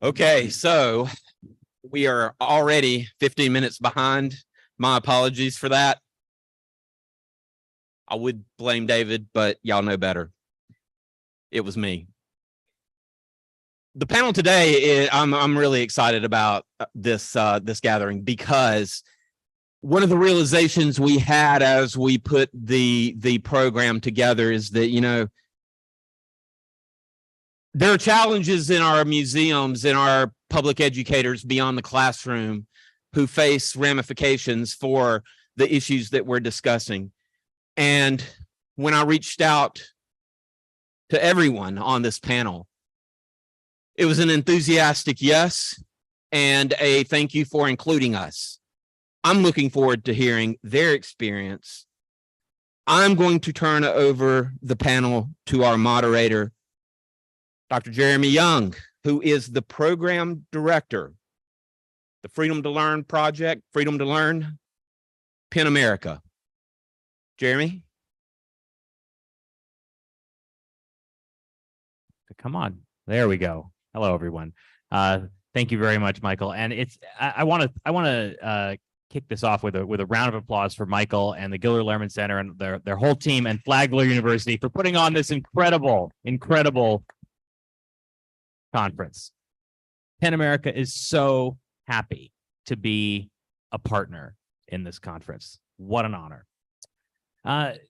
Okay, so we are already 15 minutes behind. My apologies for that. I would blame David, but y'all know better. It was me. The panel today, I'm really excited about this gathering because one of the realizations we had as we put the program together is that, you know, there are challenges in our museums, in our public educators beyond the classroom who face ramifications for the issues that we're discussing. And when I reached out to everyone on this panel, it was an enthusiastic yes and a thank you for including us. I'm looking forward to hearing their experience. I'm going to turn over the panel to our moderator, Dr. Jeremy Young, who is the program director, the Freedom to Learn project, Freedom to Learn, PEN America. Jeremy? Come on, there we go. Hello, everyone. Thank you very much, Michael. And I want to kick this off with a round of applause for Michael and the Giller Lehrman Center and their whole team and Flagler University for putting on this incredible conference. PEN America is so happy to be a partner in this conference. What an honor.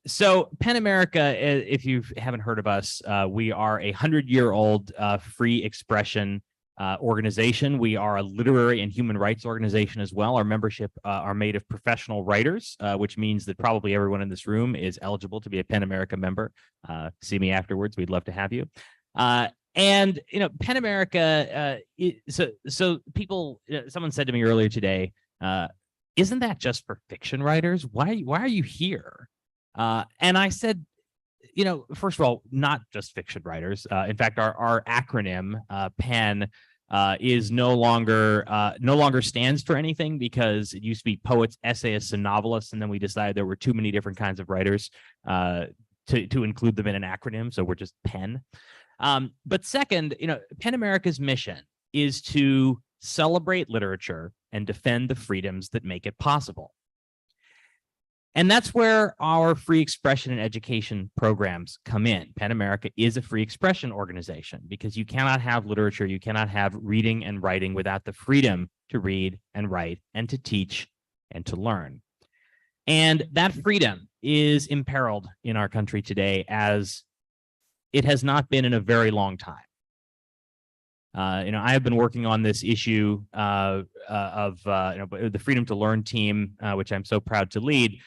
So PEN America, if you haven't heard of us, we are a 100-year-old free expression organization. We are a literary and human rights organization as well. Our membership are made of professional writers, which means that probably everyone in this room is eligible to be a PEN America member. See me afterwards. We'd love to have you. And, you know, PEN America, so people, someone said to me earlier today, isn't that just for fiction writers? Why are you here? And I said, you know, first of all, not just fiction writers. In fact, our acronym, PEN, is no longer stands for anything because it used to be poets, essayists, and novelists, and then we decided there were too many different kinds of writers to include them in an acronym, so we're just PEN. But second, you know, PEN America's mission is to celebrate literature and defend the freedoms that make it possible. And that's where our free expression and education programs come in. PEN America is a free expression organization because you cannot have literature, you cannot have reading and writing without the freedom to read and write and to teach and to learn. And that freedom is imperiled in our country today as it has not been in a very long time. You know, I have been working on this issue of the Freedom to Learn team, which I'm so proud to lead,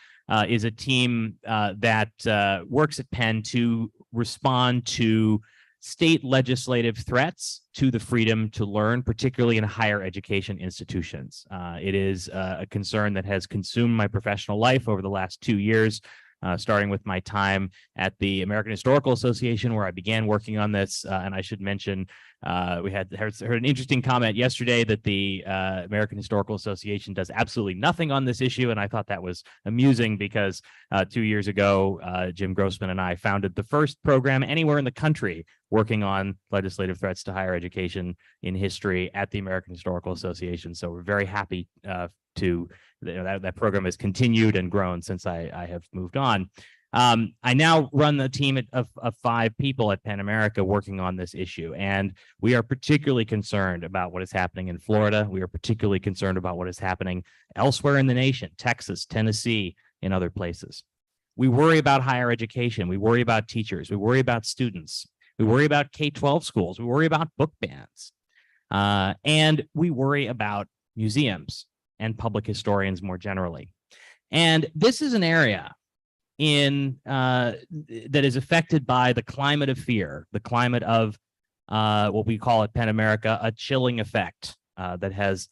is a team that works at PEN to respond to state legislative threats to the freedom to learn, particularly in higher education institutions. It is a concern that has consumed my professional life over the last 2 years. Starting with my time at the American Historical Association, where I began working on this. And I should mention, we heard an interesting comment yesterday that the American Historical Association does absolutely nothing on this issue. And I thought that was amusing because 2 years ago, Jim Grossman and I founded the first program anywhere in the country working on legislative threats to higher education in history at the American Historical Association. So we're very happy that program has continued and grown since I have moved on. I now run the team of 5 people at PEN America working on this issue, and we are particularly concerned about what is happening in Florida. We are particularly concerned about what is happening elsewhere in the nation, Texas, Tennessee, and other places. We worry about higher education. We worry about teachers. We worry about students. We worry about K-12 schools. We worry about book bans. And we worry about museums and public historians more generally. And this is an area that is affected by the climate of fear, the climate of what we call at PEN America a chilling effect that has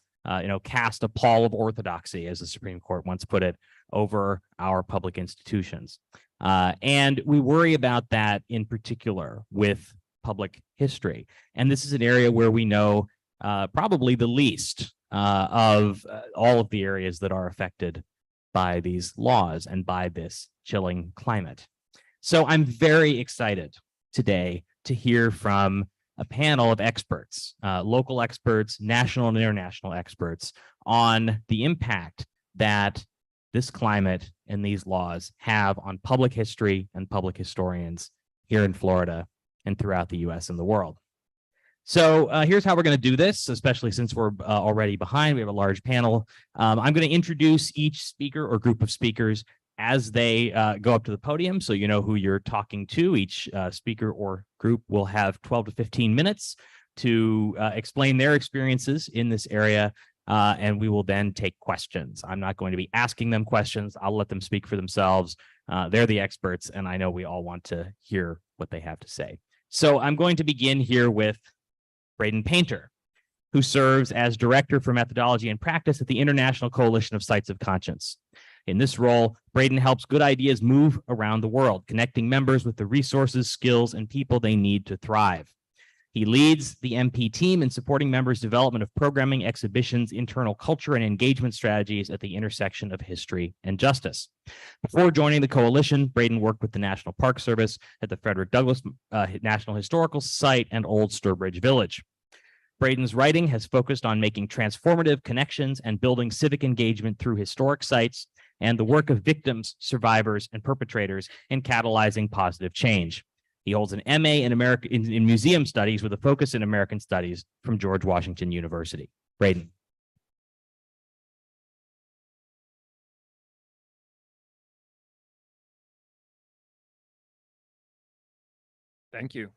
cast a pall of orthodoxy, as the Supreme Court once put it, over our public institutions. And we worry about that in particular with public history. And this is an area where we know probably the least of all of the areas that are affected by these laws and by this chilling climate. So I'm very excited today to hear from a panel of experts, local experts, national and international experts, on the impact that this climate and these laws have on public history and public historians here in Florida and throughout the US and the world. So here's how we're going to do this, especially since we're already behind. We have a large panel. I'm going to introduce each speaker or group of speakers as they go up to the podium, so you know who you're talking to. Each speaker or group will have 12 to 15 minutes to explain their experiences in this area, and we will then take questions. I'm not going to be asking them questions. I'll let them speak for themselves. They're the experts, and I know we all want to hear what they have to say. So I'm going to begin here with Braden Paynter, who serves as Director for Methodology and Practice at the International Coalition of Sites of Conscience. In this role, Braden helps good ideas move around the world, connecting members with the resources, skills, and people they need to thrive. He leads the MP team in supporting members' development of programming, exhibitions, internal culture, and engagement strategies at the intersection of history and justice. Before joining the coalition, Braden worked with the National Park Service at the Frederick Douglass National Historical Site and Old Sturbridge Village. Braden's writing has focused on making transformative connections and building civic engagement through historic sites and the work of victims, survivors, and perpetrators in catalyzing positive change. He holds an MA in Museum Studies with a focus in American Studies from George Washington University. Braden. Thank you.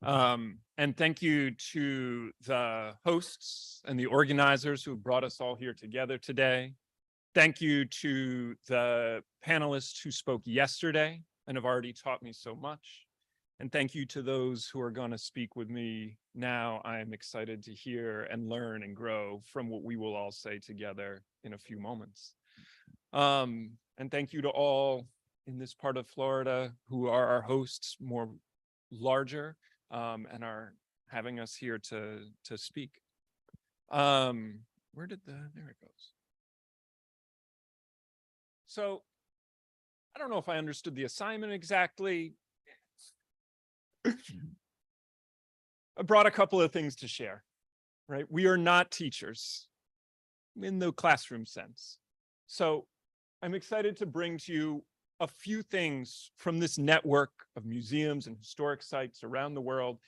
And thank you to the hosts and the organizers who brought us all here together today. Thank you to the panelists who spoke yesterday and have already taught me so much. And thank you to those who are going to speak with me now. I am excited to hear and learn and grow from what we will all say together in a few moments. And thank you to all in this part of Florida who are our hosts, more larger, and are having us here to speak. There it goes. So I don't know if I understood the assignment exactly. I brought a couple of things to share, right? We are not teachers in the classroom sense. So I'm excited to bring to you a few things from this network of museums and historic sites around the world,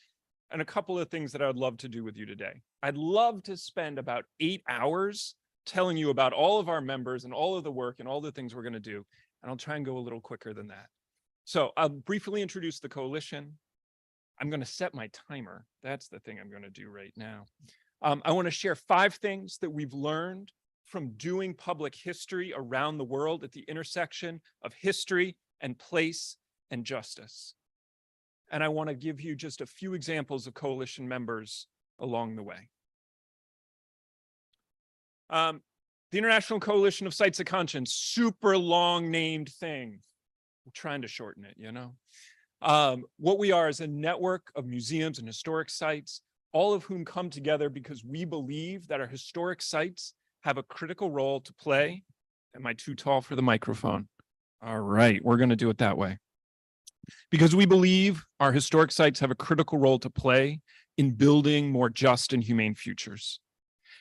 and a couple of things that I would love to do with you today. I'd love to spend about 8 hours telling you about all of our members and all of the work and all the things we're going to do, and I'll try and go a little quicker than that. So I'll briefly introduce the coalition. I'm going to set my timer. That's the thing I'm going to do right now. I want to share 5 things that we've learned from doing public history around the world at the intersection of history and place and justice. And I want to give you just a few examples of coalition members along the way. The International Coalition of Sites of Conscience, super long named thing. We're trying to shorten it, you know. What we are is a network of museums and historic sites, all of whom come together because we believe that our historic sites have a critical role to play. Am I too tall for the microphone? All right, we're going to do it that way. Because we believe our historic sites have a critical role to play in building more just and humane futures.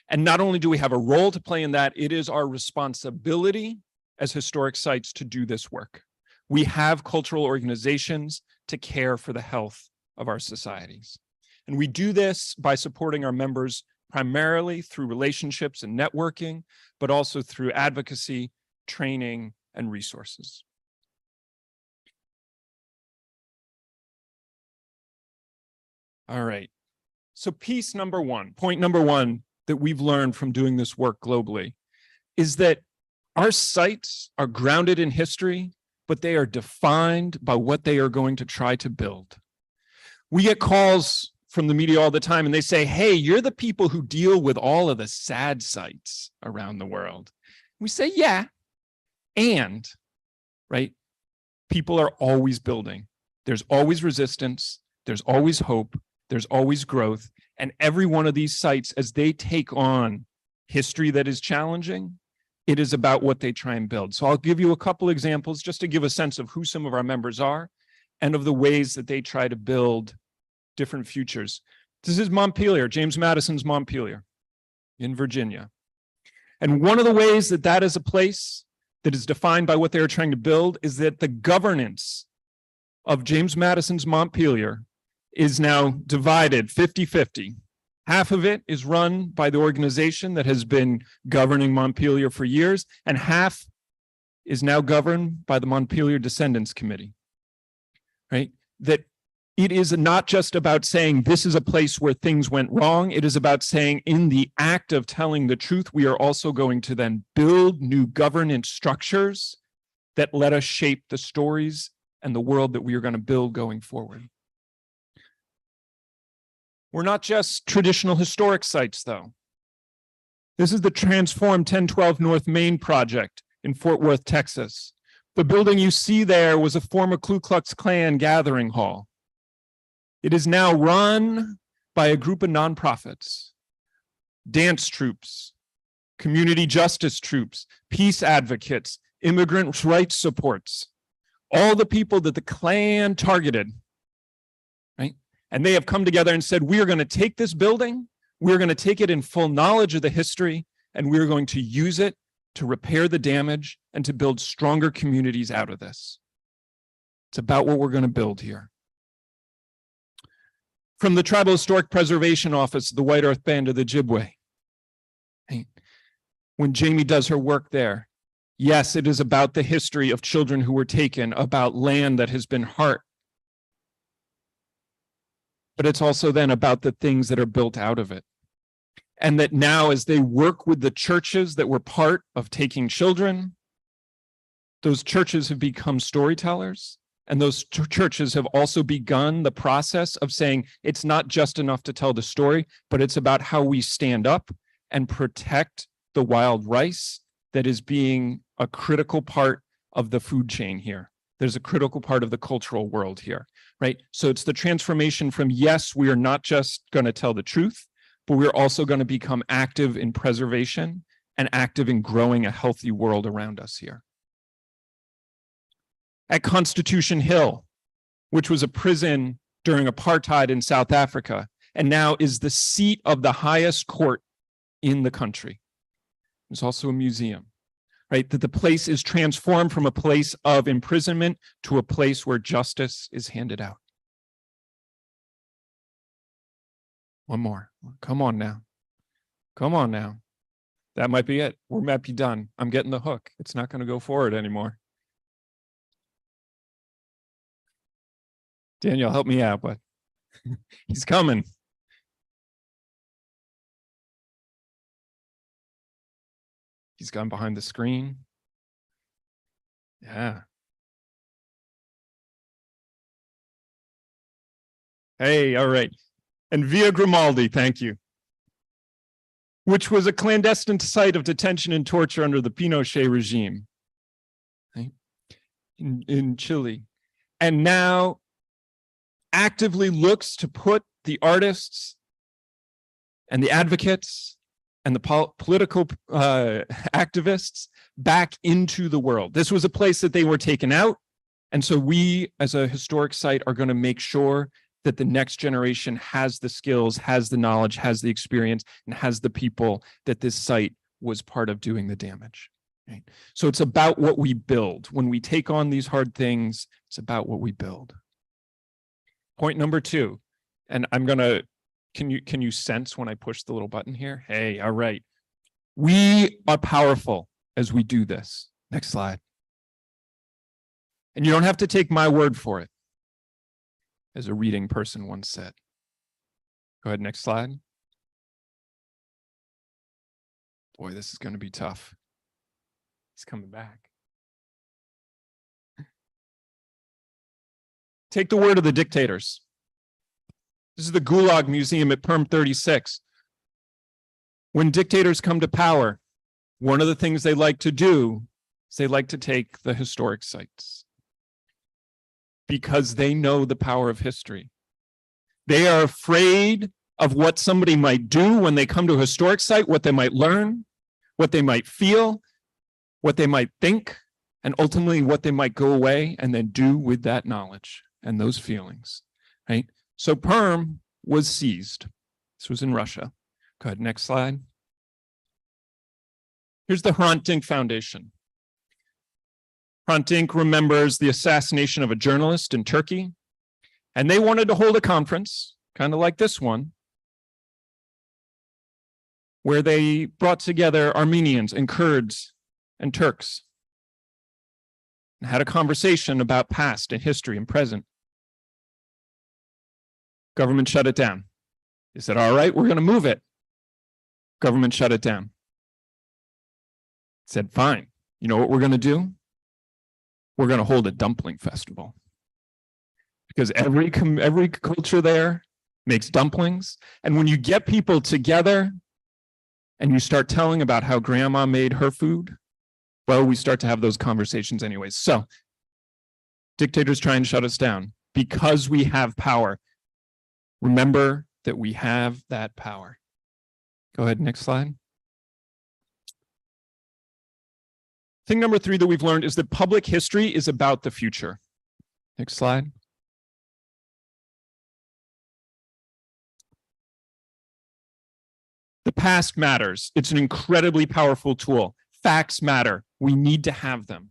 And not only do we have a role to play in that, it is our responsibility as historic sites to do this work. We have cultural organizations to care for the health of our societies. And we do this by supporting our members primarily through relationships and networking, but also through advocacy, training, and resources. All right. So piece number one, point number one that we've learned from doing this work globally is that our sites are grounded in history, but they are defined by what they are going to try to build. We get calls from the media all the time and they say, hey, you're the people who deal with all of the sad sites around the world. We say, yeah, and, right, people are always building. There's always resistance, there's always hope, there's always growth, and every one of these sites, as they take on history that is challenging, it is about what they try and build. So I'll give you a couple examples just to give a sense of who some of our members are and of the ways that they try to build different futures. This is Montpelier, James Madison's Montpelier in Virginia. And one of the ways that that is a place that is defined by what they are trying to build is that the governance of James Madison's Montpelier is now divided 50-50. Half of it is run by the organization that has been governing Montpelier for years, and half is now governed by the Montpelier Descendants Committee, right? That it is not just about saying this is a place where things went wrong. It is about saying in the act of telling the truth, we are also going to then build new governance structures that let us shape the stories and the world that we are going to build going forward. We're not just traditional historic sites, though. This is the Transform 1012 North Main project in Fort Worth, Texas. The building you see there was a former Ku Klux Klan gathering hall. It is now run by a group of nonprofits, dance troupes, community justice troops, peace advocates, immigrant rights supports, all the people that the Klan targeted, right? And they have come together and said, we are going to take this building, we're going to take it in full knowledge of the history, and we're going to use it to repair the damage and to build stronger communities out of this. It's about what we're going to build here. From the Tribal Historic Preservation Office, the White Earth Band of the Ojibwe. When Jamie does her work there, yes, it is about the history of children who were taken, about land that has been hurt. But it's also then about the things that are built out of it. And that now as they work with the churches that were part of taking children, those churches have become storytellers. And those churches have also begun the process of saying it's not just enough to tell the story, but it's about how we stand up and protect the wild rice that is being a critical part of the food chain here. There's a critical part of the cultural world here, right? So it's the transformation from, yes, we are not just going to tell the truth, but we're also going to become active in preservation and active in growing a healthy world around us here. At Constitution Hill, which was a prison during apartheid in South Africa, and now is the seat of the highest court in the country. There's also a museum, right? That the place is transformed from a place of imprisonment to a place where justice is handed out. One more. Come on now. Come on now. That might be it. We might be done. I'm getting the hook. It's not going to go forward anymore. Daniel, help me out, but he's coming. He's gone behind the screen. Yeah. Hey, all right. And Via Grimaldi, thank you. Which was a clandestine site of detention and torture under the Pinochet regime, right? in Chile. And now actively looks to put the artists and the advocates and the political activists back into the world. This was a place that they were taken out. And so we, as a historic site, are going to make sure that the next generation has the skills, has the knowledge, has the experience, and has the people that this site was part of doing the damage. Right? So it's about what we build. When we take on these hard things, it's about what we build. Point number 2, and I'm gonna, can you sense when I push the little button here? Hey, all right. We are powerful as we do this. Next slide. And you don't have to take my word for it, as a reading person once said. Go ahead, next slide. Boy, this is going to be tough. He's coming back. Take the word of the dictators. This is the Gulag Museum at Perm 36. When dictators come to power, one of the things they like to do is they like to take the historic sites, because they know the power of history. They are afraid of what somebody might do when they come to a historic site, what they might learn, what they might feel, what they might think, and ultimately what they might go away and then do with that knowledge and those feelings, right? So Perm was seized. This was in Russia. Go ahead, next slide. Here's the Hrant Dink Foundation. Hrant Dink remembers the assassination of a journalist in Turkey, and they wanted to hold a conference, kind of like this one, where they brought together Armenians and Kurds and Turks and had a conversation about past and history and present. Government shut it down. They said, all right, we're going to move it. Government shut it down. Said, fine, you know what we're going to do? We're going to hold a dumpling festival. Because every culture there makes dumplings. And when you get people together and you start telling about how grandma made her food, well, we start to have those conversations anyways. So dictators try and shut us down because we have power. Remember that we have that power. Go ahead, next slide. Thing number 3 that we've learned is that public history is about the future. Next slide. The past matters. It's an incredibly powerful tool. Facts matter. We need to have them.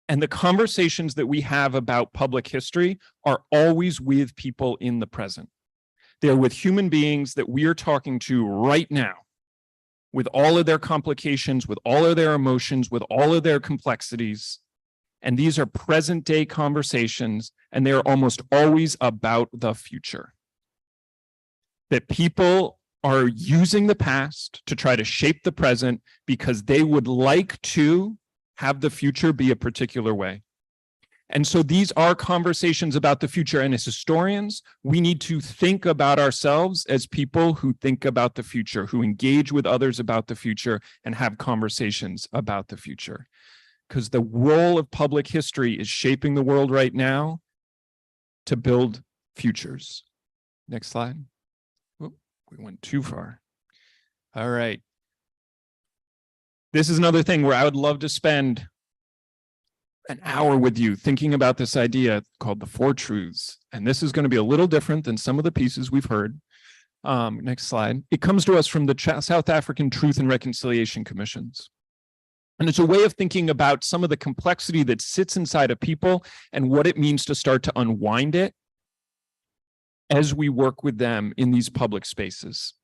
And the conversations that we have about public history are always with people in the present. They're with human beings that we are talking to right now, with all of their complications, with all of their emotions, with all of their complexities. And these are present day conversations, and they're almost always about the future. That people are using the past to try to shape the present because they would like to have the future be a particular way. And so these are conversations about the future. And as historians, we need to think about ourselves as people who think about the future, who engage with others about the future and have conversations about the future. Because the role of public history is shaping the world right now to build futures. Next slide. Whoop, we went too far. All right. This is another thing where I would love to spend an hour with you thinking about this idea called the 4 truths. And this is going to be a little different than some of the pieces we've heard. Next slide. It comes to us from the South African Truth and Reconciliation Commissions. And it's a way of thinking about some of the complexity that sits inside of people and what it means to start to unwind it as we work with them in these public spaces.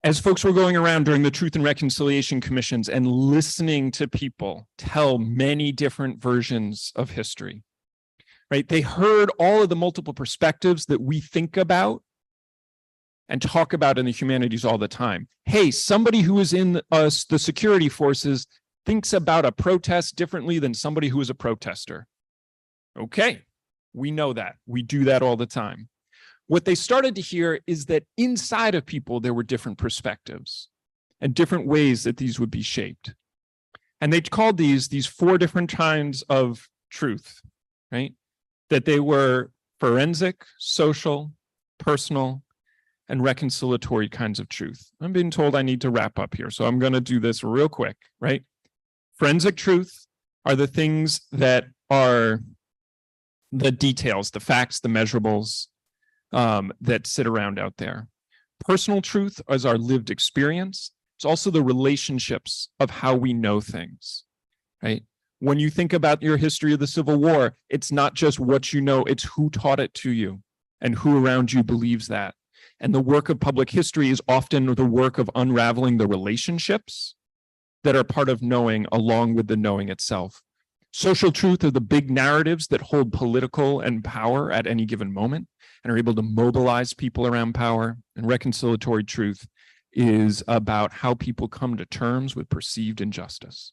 As folks were going around during the Truth and Reconciliation Commissions and listening to people tell many different versions of history, right? They heard all of the multiple perspectives that we think about and talk about in the humanities all the time. Hey, somebody who is in the security forces thinks about a protest differently than somebody who is a protester. Okay, we know that. We do that all the time. What they started to hear is that inside of people, there were different perspectives and different ways that these would be shaped. And they called these 4 different kinds of truth, right? That they were forensic, social, personal, and reconciliatory kinds of truth. I'm being told I need to wrap up here, so I'm going to do this real quick, right? Forensic truth are the things that are the details, the facts, the measurables, that sit around out there. Personal truth is our lived experience. It's also the relationships of how we know things, right? When you think about your history of the Civil War, it's not just what you know, it's who taught it to you and who around you believes that. And the work of public history is often the work of unraveling the relationships that are part of knowing along with the knowing itself. Social truth are the big narratives that hold political and power at any given moment and are able to mobilize people around power. And reconciliatory truth is about how people come to terms with perceived injustice.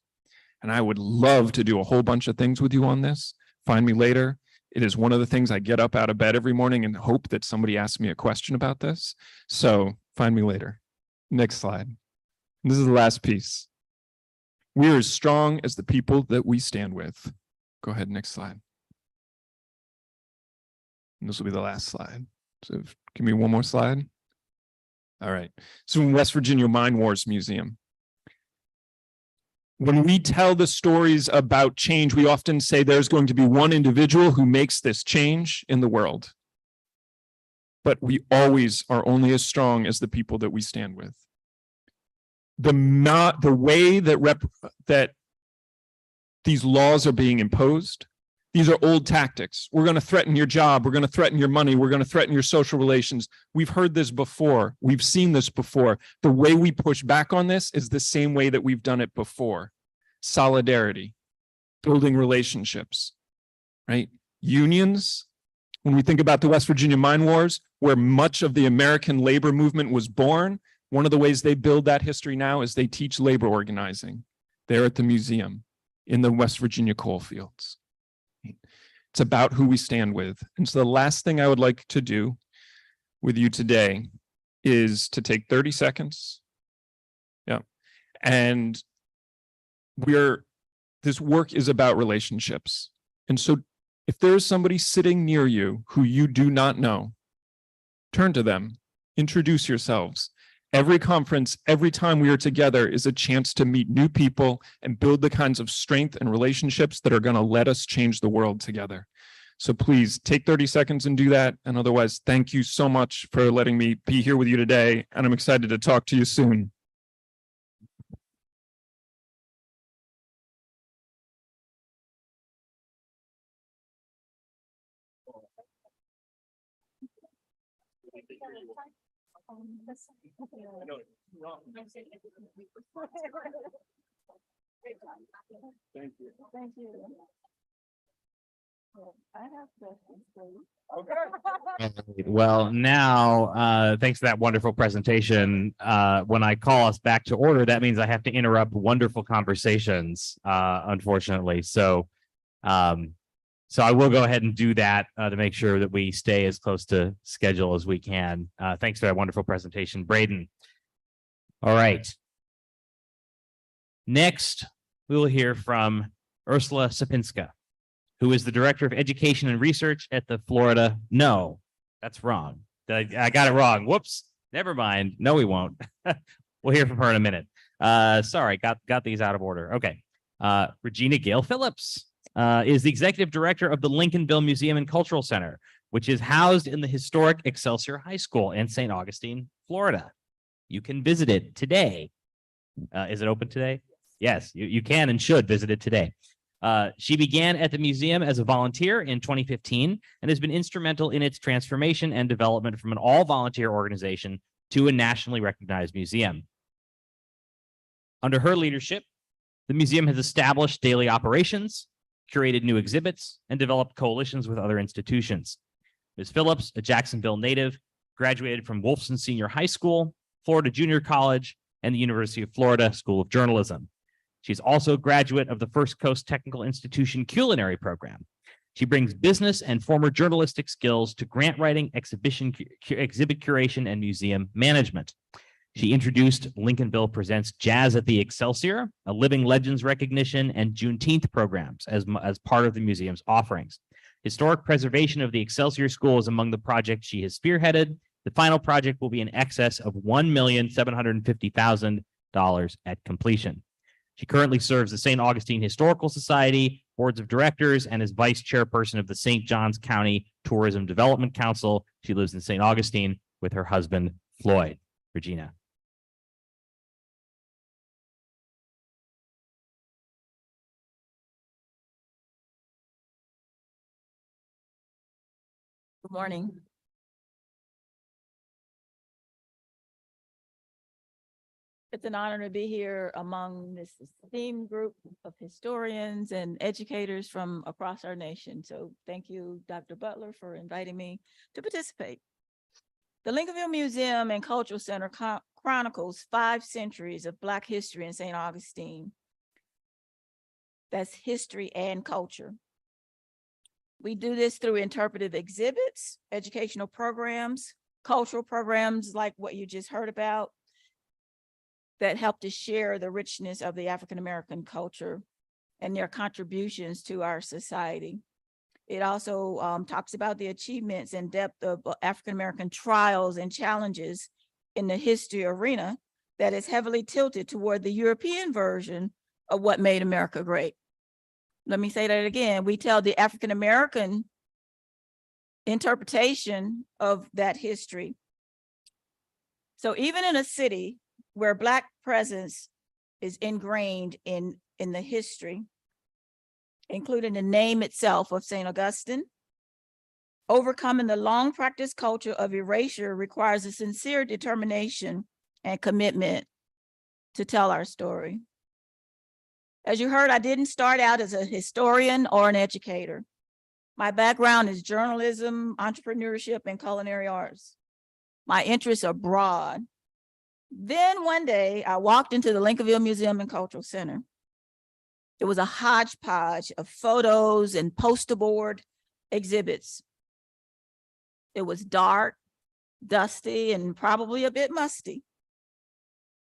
And I would love to do a whole bunch of things with you on this. Find me later. It is one of the things I get up out of bed every morning and hope that somebody asks me a question about this. So find me later. Next slide. This is the last piece. We are as strong as the people that we stand with. Go ahead, next slide. And this will be the last slide. So give me one more slide. All right. So in West Virginia Mine Wars Museum. When we tell the stories about change, we often say there's going to be one individual who makes this change in the world. But we always are only as strong as the people that we stand with. The way that these laws are being imposed, these are old tactics. We're going to threaten your job. We're going to threaten your money. We're going to threaten your social relations. We've heard this before. We've seen this before. The way we push back on this is the same way that we've done it before. Solidarity, building relationships, right? Unions. When we think about the West Virginia mine wars, where much of the American labor movement was born, one of the ways they build that history now is they teach labor organizing there at the museum in the West Virginia coal fields. It's about who we stand with. And so the last thing I would like to do with you today is to take 30 seconds. Yeah. And this work is about relationships. And so if there is somebody sitting near you who you do not know, turn to them, introduce yourselves. Every conference, every time we are together is a chance to meet new people and build the kinds of strength and relationships that are going to let us change the world together. So please take 30 seconds and do that. And otherwise, thank you so much for letting me be here with you today. And I'm excited to talk to you soon. Thank you. Thank you. I have questions for you. Okay. Well, now, thanks for that wonderful presentation. When I call us back to order, that means I have to interrupt wonderful conversations, unfortunately. So I will go ahead and do that to make sure that we stay as close to schedule as we can. Thanks for that wonderful presentation, Braden. All right. Next, we will hear from Ursula Sepinska, who is the Director of Education and Research at the Florida. No, that's wrong. I got it wrong. Whoops. Never mind. No, we won't. We'll hear from her in a minute. Sorry, got these out of order. Okay. Regina GAYLE Phillips is the Executive Director of the Lincolnville Museum and Cultural Center, which is housed in the historic Excelsior High School in St. Augustine, Florida. You can visit it today. Is it open today? Yes, you can and should visit it today. She began at the museum as a volunteer in 2015 and has been instrumental in its transformation and development from an all-volunteer organization to a nationally recognized museum. Under her leadership, the museum has established daily operations, curated new exhibits, and developed coalitions with other institutions. Ms. Phillips, a Jacksonville native, graduated from Wolfson Senior High School, Florida Junior College, and the University of Florida School of Journalism. She's also a graduate of the First Coast Technical Institution Culinary Program. She brings business and former journalistic skills to grant writing, exhibit curation, and museum management. She introduced Lincolnville Presents Jazz at the Excelsior, a Living Legends recognition, and Juneteenth programs as part of the museum's offerings. Historic preservation of the Excelsior School is among the projects she has spearheaded. The final project will be in excess of $1,750,000 at completion. She currently serves the St. Augustine Historical Society, boards of directors, and is vice chairperson of the St. Johns County Tourism Development Council. She lives in St. Augustine with her husband, Floyd. Regina. Good morning. It's an honor to be here among this esteemed group of historians and educators from across our nation. So thank you, Dr. Butler, for inviting me to participate. The Lincolnville Museum and Cultural Center chronicles 5 centuries of Black history in St. Augustine. That's history and culture. We do this through interpretive exhibits, educational programs, cultural programs like what you just heard about, that help to share the richness of the African-American culture and their contributions to our society. It also talks about the achievements and depth of African-American trials and challenges in the history arena that is heavily tilted toward the European version of what made America great. Let me say that again. We tell the African-American interpretation of that history. So even in a city where Black presence is ingrained in the history, including the name itself of St. Augustine, overcoming the long practiced culture of erasure requires a sincere determination and commitment to tell our story. As you heard, I didn't start out as a historian or an educator. My background is journalism, entrepreneurship, and culinary arts. My interests are broad. Then one day I walked into the Lincolnville Museum and Cultural Center. It was a hodgepodge of photos and poster board exhibits. It was dark, dusty, and probably a bit musty,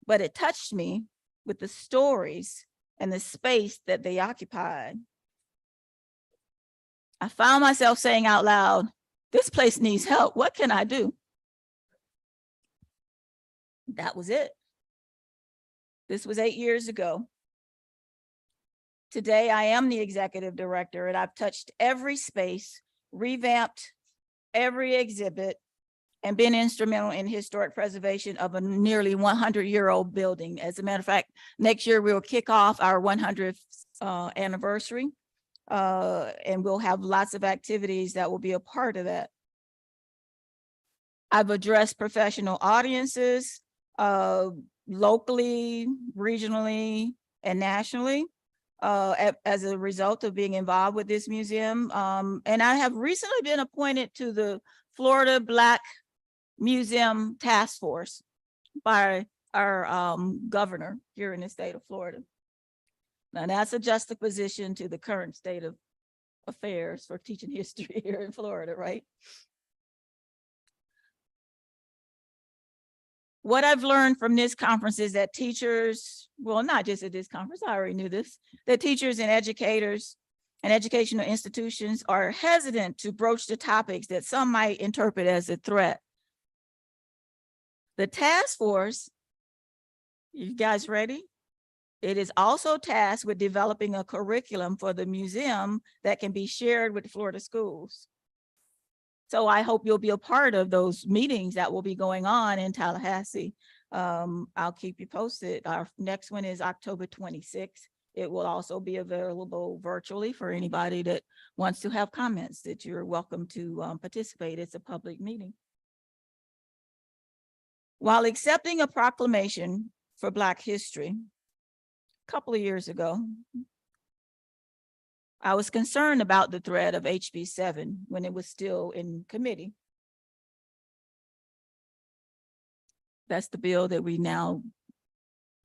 but it touched me with the stories and the space that they occupied. I found myself saying out loud, "This place needs help. What can I do?" That was it. This was 8 years ago. Today, I am the executive director, and I've touched every space, revamped every exhibit, and been instrumental in historic preservation of a nearly 100-year-old building. As a matter of fact, next year we will kick off our 100th anniversary, and we'll have lots of activities that will be a part of that. I've addressed professional audiences locally, regionally, and nationally as a result of being involved with this museum. And I have recently been appointed to the Florida Black Museum Task Force by our governor here in the state of Florida. Now that's a juxtaposition to the current state of affairs for teaching history here in Florida, right? What I've learned from this conference is that teachers, well, not just at this conference, I already knew this, that teachers and educators and educational institutions are hesitant to broach the topics that some might interpret as a threat. The task force, you guys ready? It is also tasked with developing a curriculum for the museum that can be shared with Florida schools. So I hope you'll be a part of those meetings that will be going on in Tallahassee. I'll keep you posted. Our next one is October 26th. It will also be available virtually for anybody that wants to have comments, that you're welcome to participate. It's a public meeting. While accepting a proclamation for Black history a couple of years ago, I was concerned about the threat of HB 7 when it was still in committee. That's the bill that we now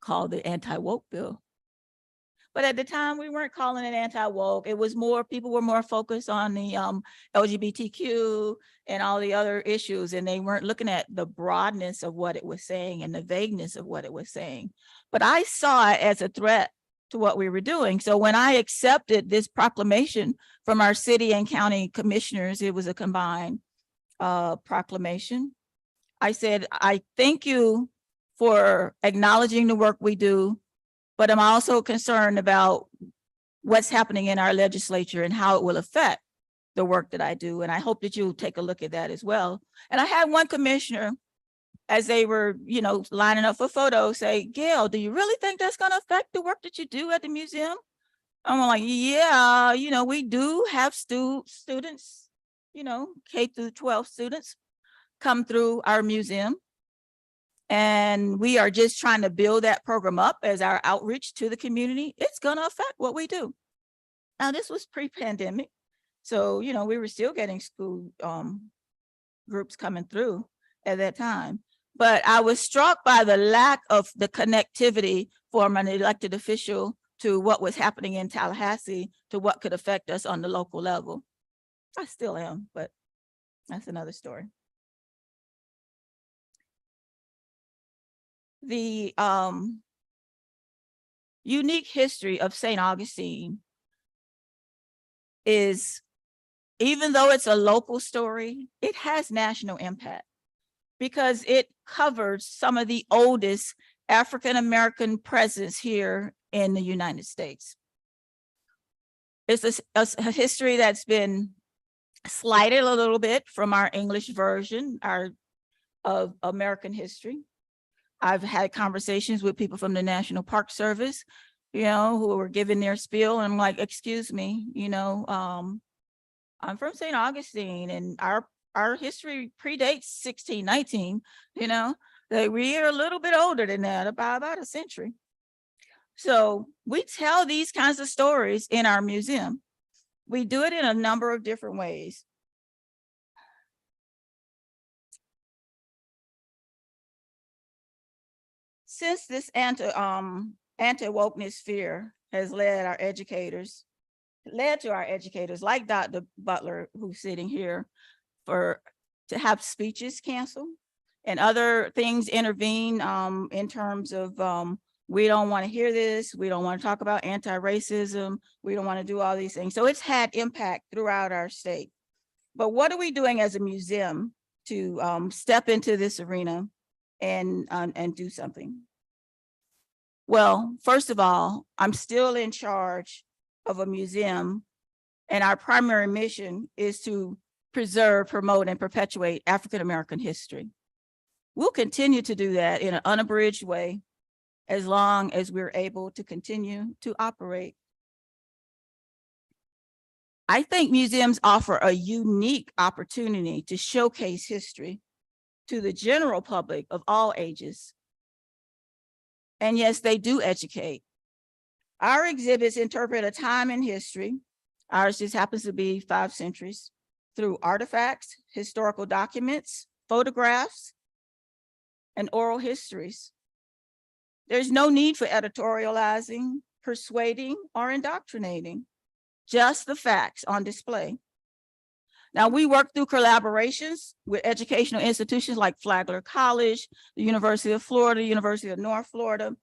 call the anti-woke bill. But at the time, we weren't calling it anti-woke. It was more, people were more focused on the LGBTQ and all the other issues, and they weren't looking at the broadness of what it was saying and the vagueness of what it was saying. But I saw it as a threat to what we were doing. So when I accepted this proclamation from our city and county commissioners, it was a combined proclamation. I said, I thank you for acknowledging the work we do, but I'm also concerned about what's happening in our legislature and how it will affect the work that I do. And I hope that you'll take a look at that as well. And I had one commissioner, as they were, you know, lining up for photos, say, "Gayle, do you really think that's going to affect the work that you do at the museum?" I'm like, yeah, you know, we do have students, you know, K through 12 students come through our museum. And we are just trying to build that program up as our outreach to the community. It's going to affect what we do. Now, this was pre-pandemic. So, you know, we were still getting school groups coming through at that time. But I was struck by the lack of the connectivity from an elected official to what was happening in Tallahassee, to what could affect us on the local level. I still am, but that's another story. The unique history of St. Augustine is, even though it's a local story, it has national impact because it covers some of the oldest African-American presence here in the United States. It's a history that's been slighted a little bit from our English version of American history. I've had conversations with people from the National Park Service, you know, who were giving their spiel, and I'm like, excuse me, you know, I'm from St. Augustine, and our history predates 1619, you know, that we are a little bit older than that, about a century. So we tell these kinds of stories in our museum. We do it in a number of different ways. Since this anti-wokeness fear has led to our educators like Dr. Butler, who's sitting here, to have speeches canceled and other things intervene in terms of we don't want to hear this, we don't want to talk about anti-racism, we don't want to do all these things. So it's had impact throughout our state. But what are we doing as a museum to step into this arena and do something? Well, first of all, I'm still in charge of a museum, and our primary mission is to preserve, promote, and perpetuate African-American history. We'll continue to do that in an unabridged way as long as we're able to continue to operate. I think museums offer a unique opportunity to showcase history to the general public of all ages. And yes, they do educate. Our exhibits interpret a time in history, ours just happens to be 5 centuries, through artifacts, historical documents, photographs, and oral histories. There's no need for editorializing, persuading, or indoctrinating, just the facts on display. Now, we work through collaborations with educational institutions like Flagler College, the University of Florida, University of North Florida.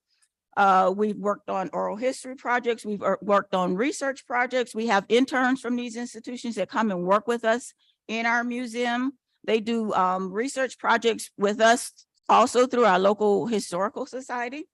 We've worked on oral history projects. We've worked on research projects. We have interns from these institutions that come and work with us in our museum. They do research projects with us also through our local historical society.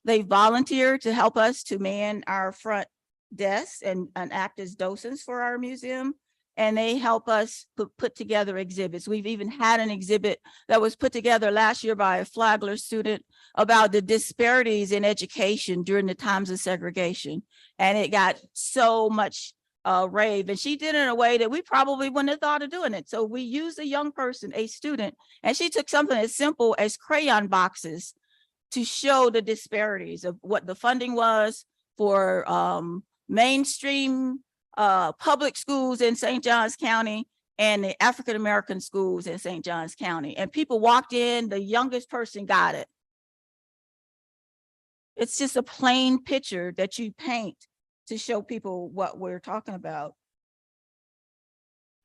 They volunteer to help us to man our front desks and act as docents for our museum. And they help us put together exhibits. We've even had an exhibit that was put together last year by a Flagler student about the disparities in education during the times of segregation. And it got so much rave, and she did it in a way that we probably wouldn't have thought of doing it. So we used a young person, a student, and she took something as simple as crayon boxes to show the disparities of what the funding was for mainstream public schools in St. Johns County and the African-American schools in St. Johns County. And people walked in, the youngest person got it. It's just a plain picture that you paint to show people what we're talking about.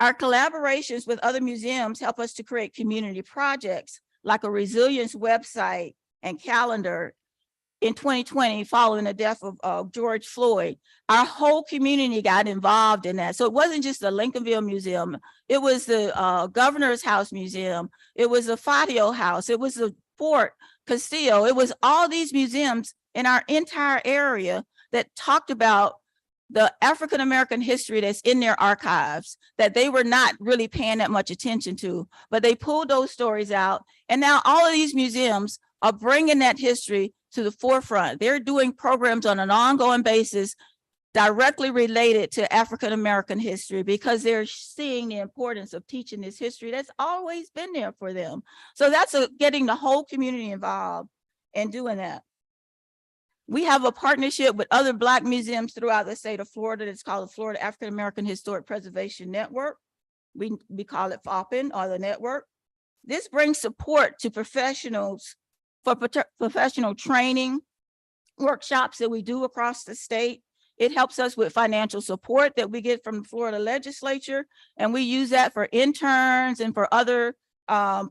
Our collaborations with other museums help us to create community projects like a resilience website and calendar. In 2020, following the death of George Floyd, our whole community got involved in that. So it wasn't just the Lincolnville Museum, it was the Governor's House Museum, it was the Fatio House, it was the Fort Castillo, it was all these museums in our entire area that talked about the African-American history that's in their archives that they were not really paying that much attention to, but they pulled those stories out. And now all of these museums are bringing that history to the forefront. They're doing programs on an ongoing basis directly related to African-American history because they're seeing the importance of teaching this history that's always been there for them. So that's getting the whole community involved in doing that. We have a partnership with other Black museums throughout the state of Florida. It's called the Florida African-American Historic Preservation Network. We call it FAPN, or the network. This brings support to professionals for professional training workshops that we do across the state. It helps us with financial support that we get from the Florida legislature, and we use that for interns and for other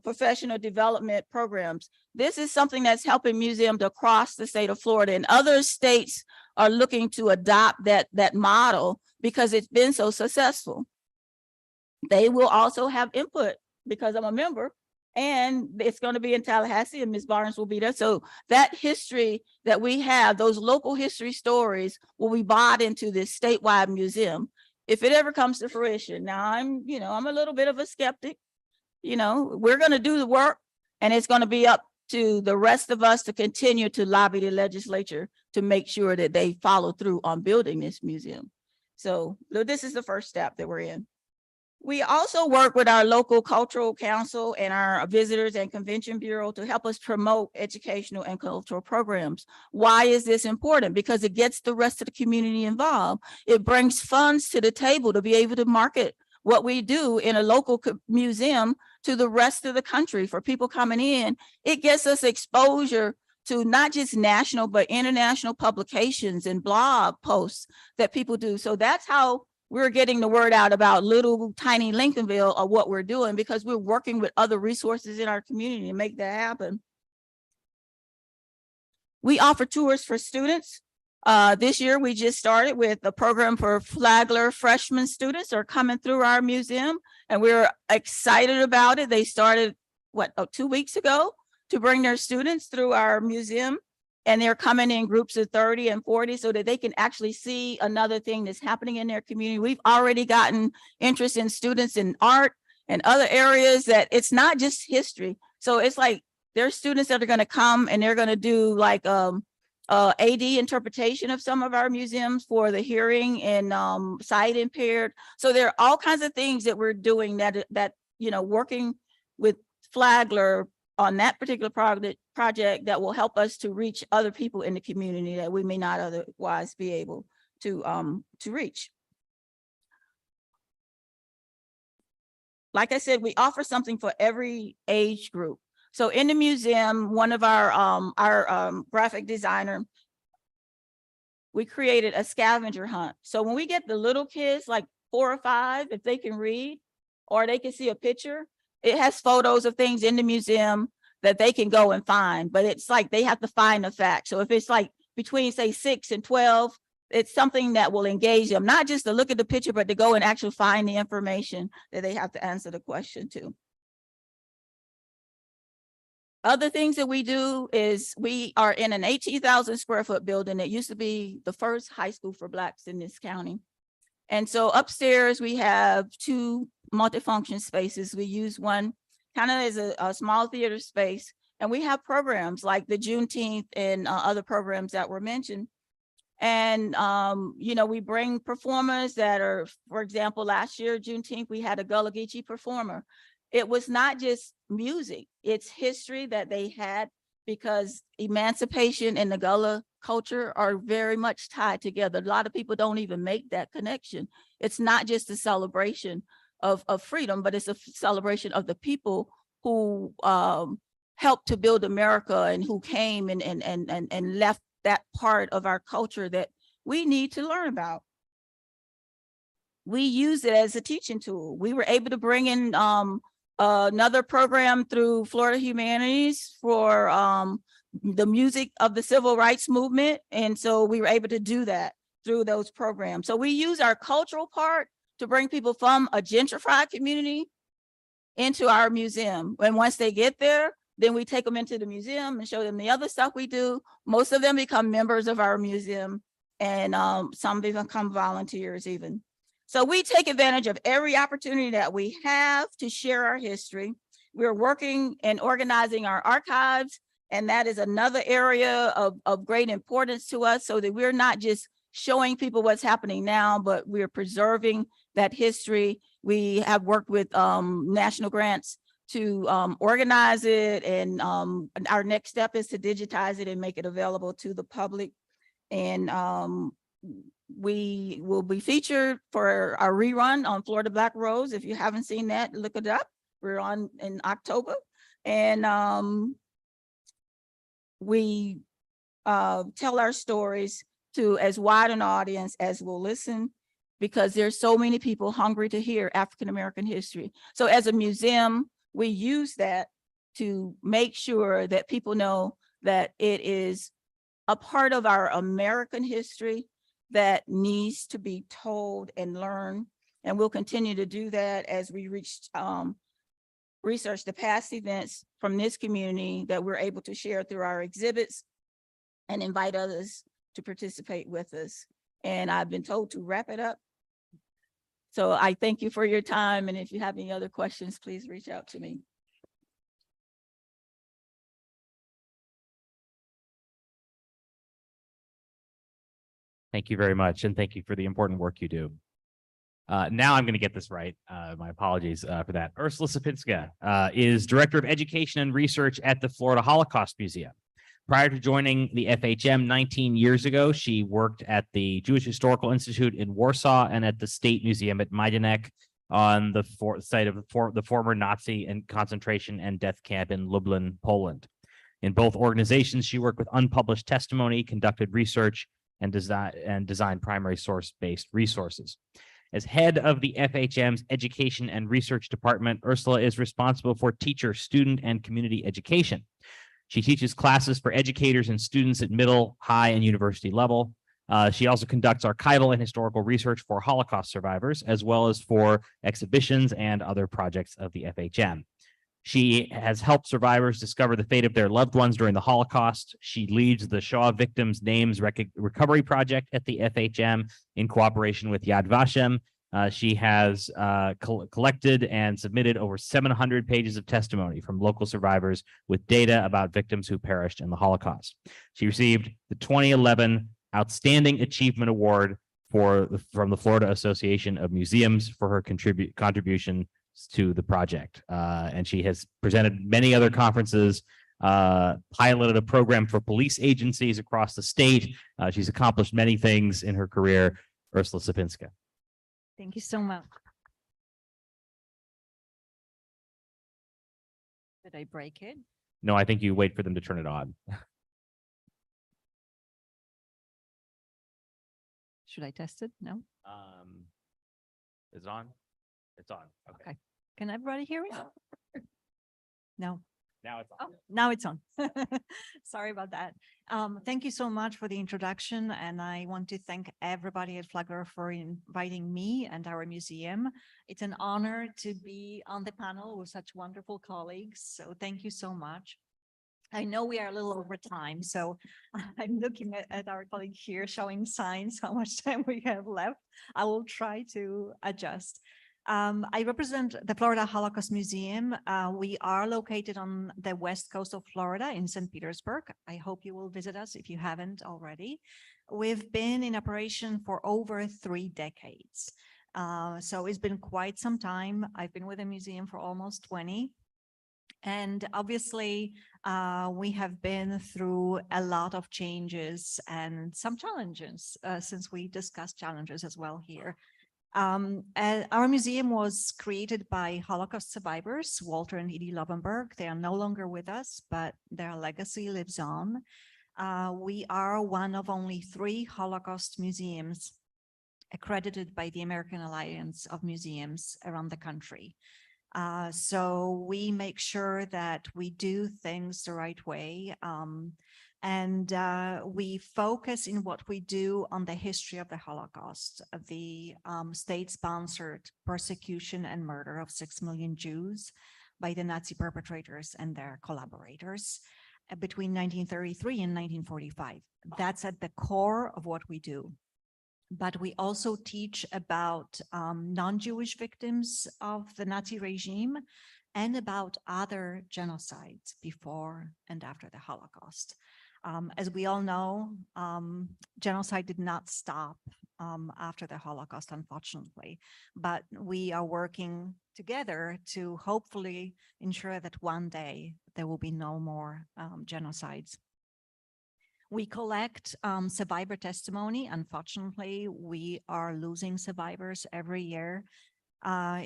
professional development programs. This is something that's helping museums across the state of Florida, and other states are looking to adopt that model because it's been so successful. They will also have input because I'm a member And it's going to be in Tallahassee, and Ms. Barnes will be there. So that history that we have, those local history stories, will be brought into this statewide museum if it ever comes to fruition. Now, I'm a little bit of a skeptic. We're going to do the work, and it's going to be up to the rest of us to continue to lobby the legislature to make sure that they follow through on building this museum. So this is the first step that we're in. We also work with our local cultural council and our visitors and convention bureau to help us promote educational and cultural programs. Why is this important? Because it gets the rest of the community involved. It brings funds to the table to be able to market what we do in a local museum to the rest of the country for people coming in. It gets us exposure to not just national, but international publications and blog posts that people do. So that's how we're getting the word out about little tiny Lincolnville of what we're doing, because we're working with other resources in our community to make that happen. We offer tours for students. This year, we just started with a program for Flagler freshman students are coming through our museum, and we're excited about it. They started, 2 weeks ago to bring their students through our museum. And they're coming in groups of 30 and 40 so that they can actually see another thing that's happening in their community. We've already gotten interest in students in art and other areas that it's not just history. So it's like there's students that are going to come and they're going to do like AD interpretation of some of our museums for the hearing and sight impaired. So there are all kinds of things that we're doing that working with Flagler on that particular project that will help us to reach other people in the community that we may not otherwise be able to reach. Like I said, we offer something for every age group. So in the museum, one of our graphic designer, we created a scavenger hunt. So when we get the little kids, like 4 or 5, if they can read or they can see a picture, it has photos of things in the museum that they can go and find, but it's like they have to find the fact. So if it's like between say 6 and 12, it's something that will engage them, not just to look at the picture, but to go and actually find the information that they have to answer the question to. Other things that we do is we are in an 18,000 square foot building that used to be the first high school for Blacks in this county. And so upstairs we have 2 multifunction spaces. We use one kind of as a small theater space, and we have programs like the Juneteenth and other programs that were mentioned. And we bring performers that are, for example, last year Juneteenth we had a Gullah Geechee performer. It was not just music, it's history that they had, because emancipation and the Gullah culture are very much tied together. A lot of people don't even make that connection. It's not just a celebration of freedom, but it's a celebration of the people who helped to build America and who came and left that part of our culture that we need to learn about. We use it as a teaching tool. We were able to bring in another program through Florida Humanities for the music of the civil rights movement. And so we were able to do that through those programs. So we use our cultural part to bring people from a gentrified community into our museum. And once they get there, then we take them into the museum and show them the other stuff we do. Most of them become members of our museum, and some become volunteers even. So we take advantage of every opportunity that we have to share our history. We're working and organizing our archives, and that is another area of great importance to us, so that we're not just showing people what's happening now, but we're preserving that history. We have worked with national grants to organize it, and our next step is to digitize it and make it available to the public. And we will be featured for our rerun on Florida Black Rose. If you haven't seen that, look it up. We're on in October, and we tell our stories to as wide an audience as will listen, because there's so many people hungry to hear African-American history. So as a museum, we use that to make sure that people know that it is a part of our American history that needs to be told and learned. And we'll continue to do that as we reach research the past events from this community that we're able to share through our exhibits and invite others to participate with us. And I've been told to wrap it up. So I thank you for your time. And if you have any other questions, please reach out to me. Thank you very much. And thank you for the important work you do. Now I'm going to get this right. My apologies for that. Ursula Czepinska is Director of Education and Research at the Florida Holocaust Museum. Prior to joining the FHM 19 years ago, she worked at the Jewish Historical Institute in Warsaw and at the State Museum at Majdanek on the site of the former Nazi and concentration and death camp in Lublin, Poland. In both organizations, she worked with unpublished testimony, conducted research, and designed primary source-based resources. As head of the FHM's Education and Research Department, Ursula is responsible for teacher, student, and community education. She teaches classes for educators and students at middle, high, and university level. She also conducts archival and historical research for Holocaust survivors, as well as for exhibitions and other projects of the FHM. She has helped survivors discover the fate of their loved ones during the Holocaust. She leads the Shoah Victims Names Recovery Project at the FHM in cooperation with Yad Vashem. She has collected and submitted over 700 pages of testimony from local survivors with data about victims who perished in the Holocaust. She received the 2011 Outstanding Achievement Award from the Florida Association of Museums for her contribution to the project. And she has presented many other conferences, piloted a program for police agencies across the state. She's accomplished many things in her career. Ursula Czepinska. Thank you so much. Did I break it? No, I think you wait for them to turn it on. Should I test it? No? Is it on? It's on. Okay. Can everybody hear it? No. Now it's on. Oh, now it's on. Sorry about that. Thank you so much for the introduction. And I want to thank everybody at Flagler for inviting me and our museum. It's an honor to be on the panel with such wonderful colleagues. So thank you so much. I know we are a little over time, so I'm looking at our colleague here showing signs how much time we have left. I will try to adjust. I represent the Florida Holocaust Museum. We are located on the west coast of Florida in St. Petersburg. I hope you will visit us if you haven't already. We've been in operation for over 3 decades. So it's been quite some time. I've been with the museum for almost 20. And obviously, we have been through a lot of changes and some challenges since we discussed challenges as well here. Our museum was created by Holocaust survivors, Walter and Edie Lovenberg. They are no longer with us, but their legacy lives on. We are one of only 3 Holocaust museums accredited by the American Alliance of Museums around the country. So we make sure that we do things the right way. And we focus in what we do on the history of the Holocaust, the state-sponsored persecution and murder of 6 million Jews by the Nazi perpetrators and their collaborators between 1933 and 1945. That's at the core of what we do. But we also teach about non-Jewish victims of the Nazi regime and about other genocides before and after the Holocaust. As we all know, genocide did not stop after the Holocaust, unfortunately, but we are working together to hopefully ensure that one day there will be no more genocides. We collect survivor testimony. Unfortunately, we are losing survivors every year,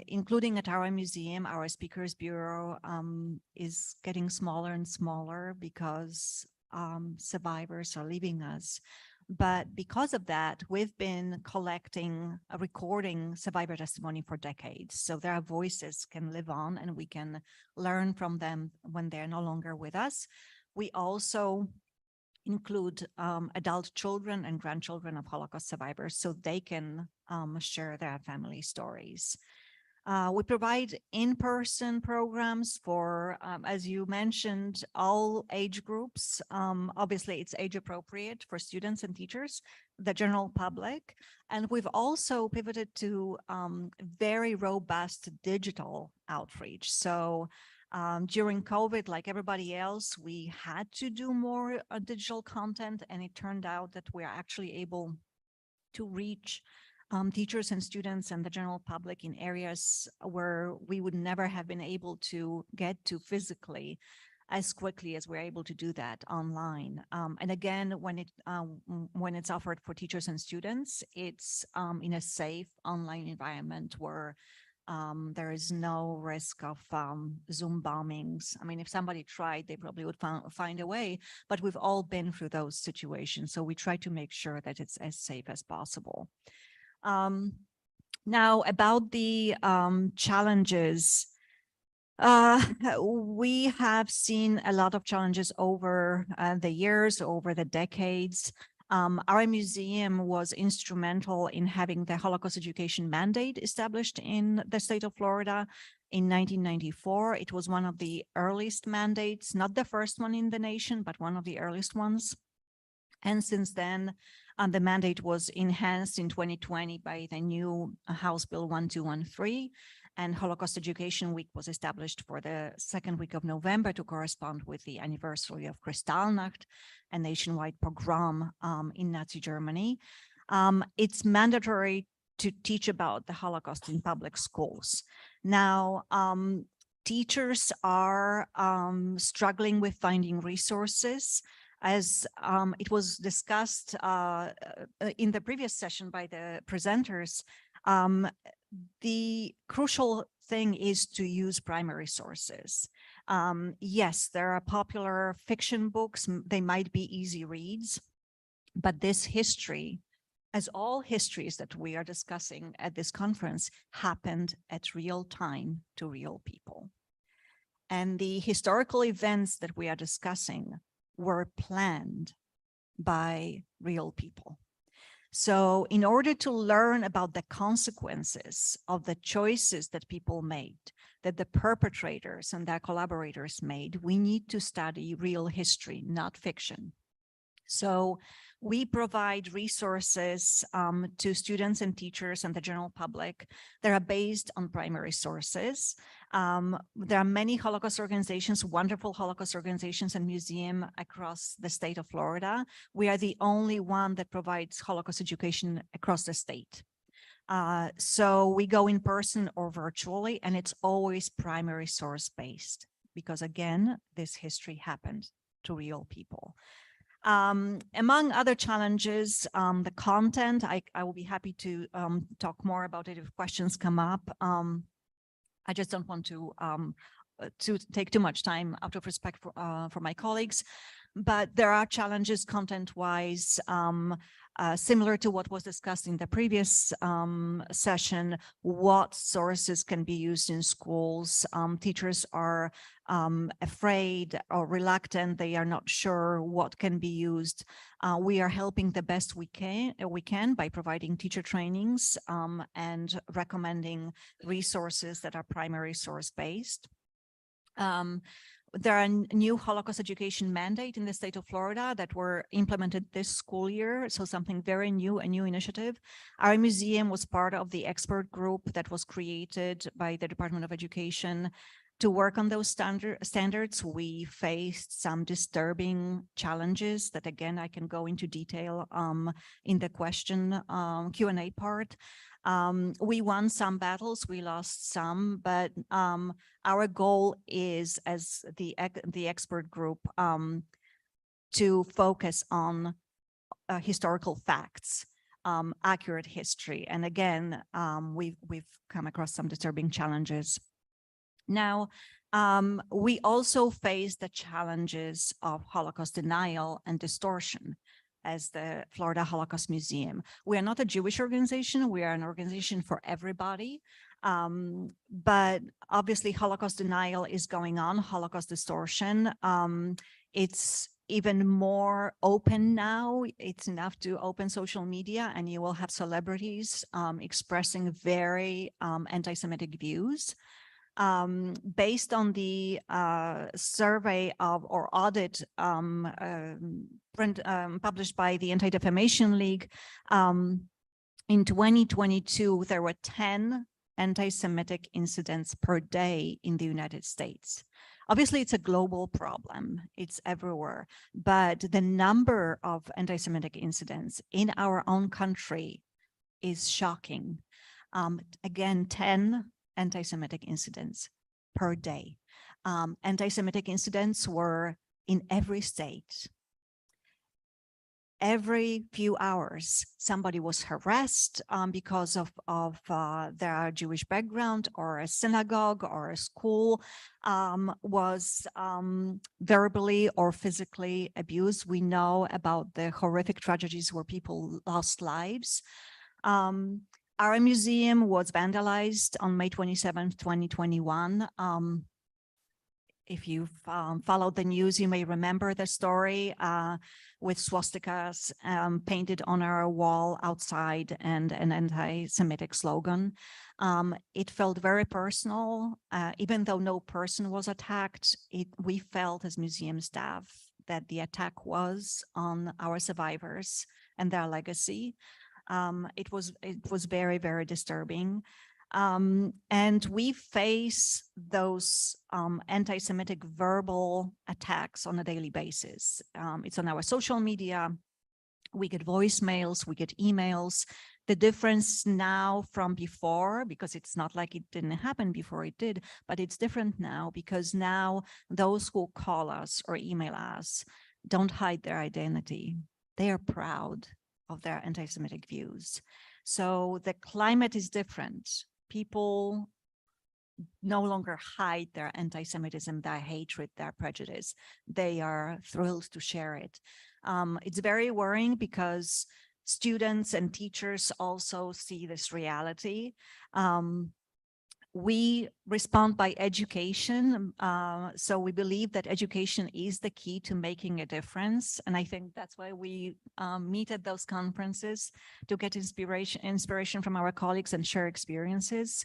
including at our museum. Our Speakers Bureau is getting smaller and smaller because survivors are leaving us. But because of that, we've been recording survivor testimony for decades. So their voices can live on and we can learn from them when they're no longer with us. We also include adult children and grandchildren of Holocaust survivors so they can share their family stories. We provide in-person programs for, as you mentioned, all age groups. Obviously, it's age appropriate for students and teachers, the general public. And we've also pivoted to very robust digital outreach. So during COVID, like everybody else, we had to do more digital content, and it turned out that we're actually able to reach teachers and students and the general public in areas where we would never have been able to get to physically as quickly as we're able to do that online. And again, when it's offered for teachers and students, it's in a safe online environment where there is no risk of Zoom bombings. I mean, if somebody tried, they probably would find a way, but we've all been through those situations. So we try to make sure that it's as safe as possible. Now about the challenges, we have seen a lot of challenges over the years, over the decades. Our museum was instrumental in having the Holocaust education mandate established in the state of Florida in 1994. It was one of the earliest mandates, not the first one in the nation, but one of the earliest ones. And since then, the mandate was enhanced in 2020 by the new House Bill 1213, and Holocaust Education Week was established for the second week of November to correspond with the anniversary of Kristallnacht, a nationwide pogrom in Nazi Germany. It's mandatory to teach about the Holocaust in public schools. Now, teachers are struggling with finding resources. As it was discussed in the previous session by the presenters, the crucial thing is to use primary sources. Yes, there are popular fiction books. They might be easy reads, but this history, as all histories that we are discussing at this conference, happened at real time to real people. And the historical events that we are discussing were planned by real people. So in order to learn about the consequences of the choices that people made, that the perpetrators and their collaborators made, we need to study real history, not fiction. So we provide resources to students and teachers and the general public that are based on primary sources. There are many Holocaust organizations, wonderful Holocaust organizations and museums across the state of Florida. We are the only one that provides Holocaust education across the state. So we go in person or virtually, and it's always primary source based, because again, this history happened to real people. Among other challenges, the content, I will be happy to talk more about it if questions come up. I just don't want to take too much time out of respect for my colleagues, but there are challenges content-wise, similar to what was discussed in the previous session. What sources can be used in schools? Teachers are afraid or reluctant. They are not sure what can be used. We are helping the best we can by providing teacher trainings and recommending resources that are primary source based. There are new Holocaust education mandate in the state of Florida that were implemented this school year. So something very new, a new initiative. Our museum was part of the expert group that was created by the Department of Education to work on those standards. We faced some disturbing challenges that, again, I can go into detail in the question Q&A part. We won some battles, we lost some, but our goal is, as the expert group, to focus on historical facts, accurate history. And again, we've come across some disturbing challenges. Now, we also face the challenges of Holocaust denial and distortion as the Florida Holocaust Museum. We are not a Jewish organization. We are an organization for everybody. But obviously Holocaust denial is going on, Holocaust distortion. It's even more open now. It's enough to open social media and you will have celebrities expressing very anti-Semitic views. Based on the survey of or audit published by the Anti-Defamation League, in 2022, there were 10 anti-Semitic incidents per day in the United States. Obviously, it's a global problem. It's everywhere. But the number of anti-Semitic incidents in our own country is shocking. Again, 10 anti-Semitic incidents per day. Anti-Semitic incidents were in every state. Every few hours, somebody was harassed because of their Jewish background, or a synagogue or a school was verbally or physically abused. We know about the horrific tragedies where people lost lives. Our museum was vandalized on May 27th, 2021. If you've followed the news, you may remember the story with swastikas painted on our wall outside and an anti-Semitic slogan. It felt very personal. Even though no person was attacked, we felt as museum staff that the attack was on our survivors and their legacy. It was very, very disturbing. And we face those anti-Semitic verbal attacks on a daily basis. It's on our social media. We get voicemails, we get emails. The difference now from before, because it's not like it didn't happen before, it did, but it's different now because now those who call us or email us don't hide their identity. They are proud of their anti-Semitic views. So the climate is different. People no longer hide their anti-Semitism, their hatred, their prejudice. They are thrilled to share it. It's very worrying because students and teachers also see this reality. We respond by education. So we believe that education is the key to making a difference. And I think that's why we meet at those conferences to get inspiration from our colleagues and share experiences.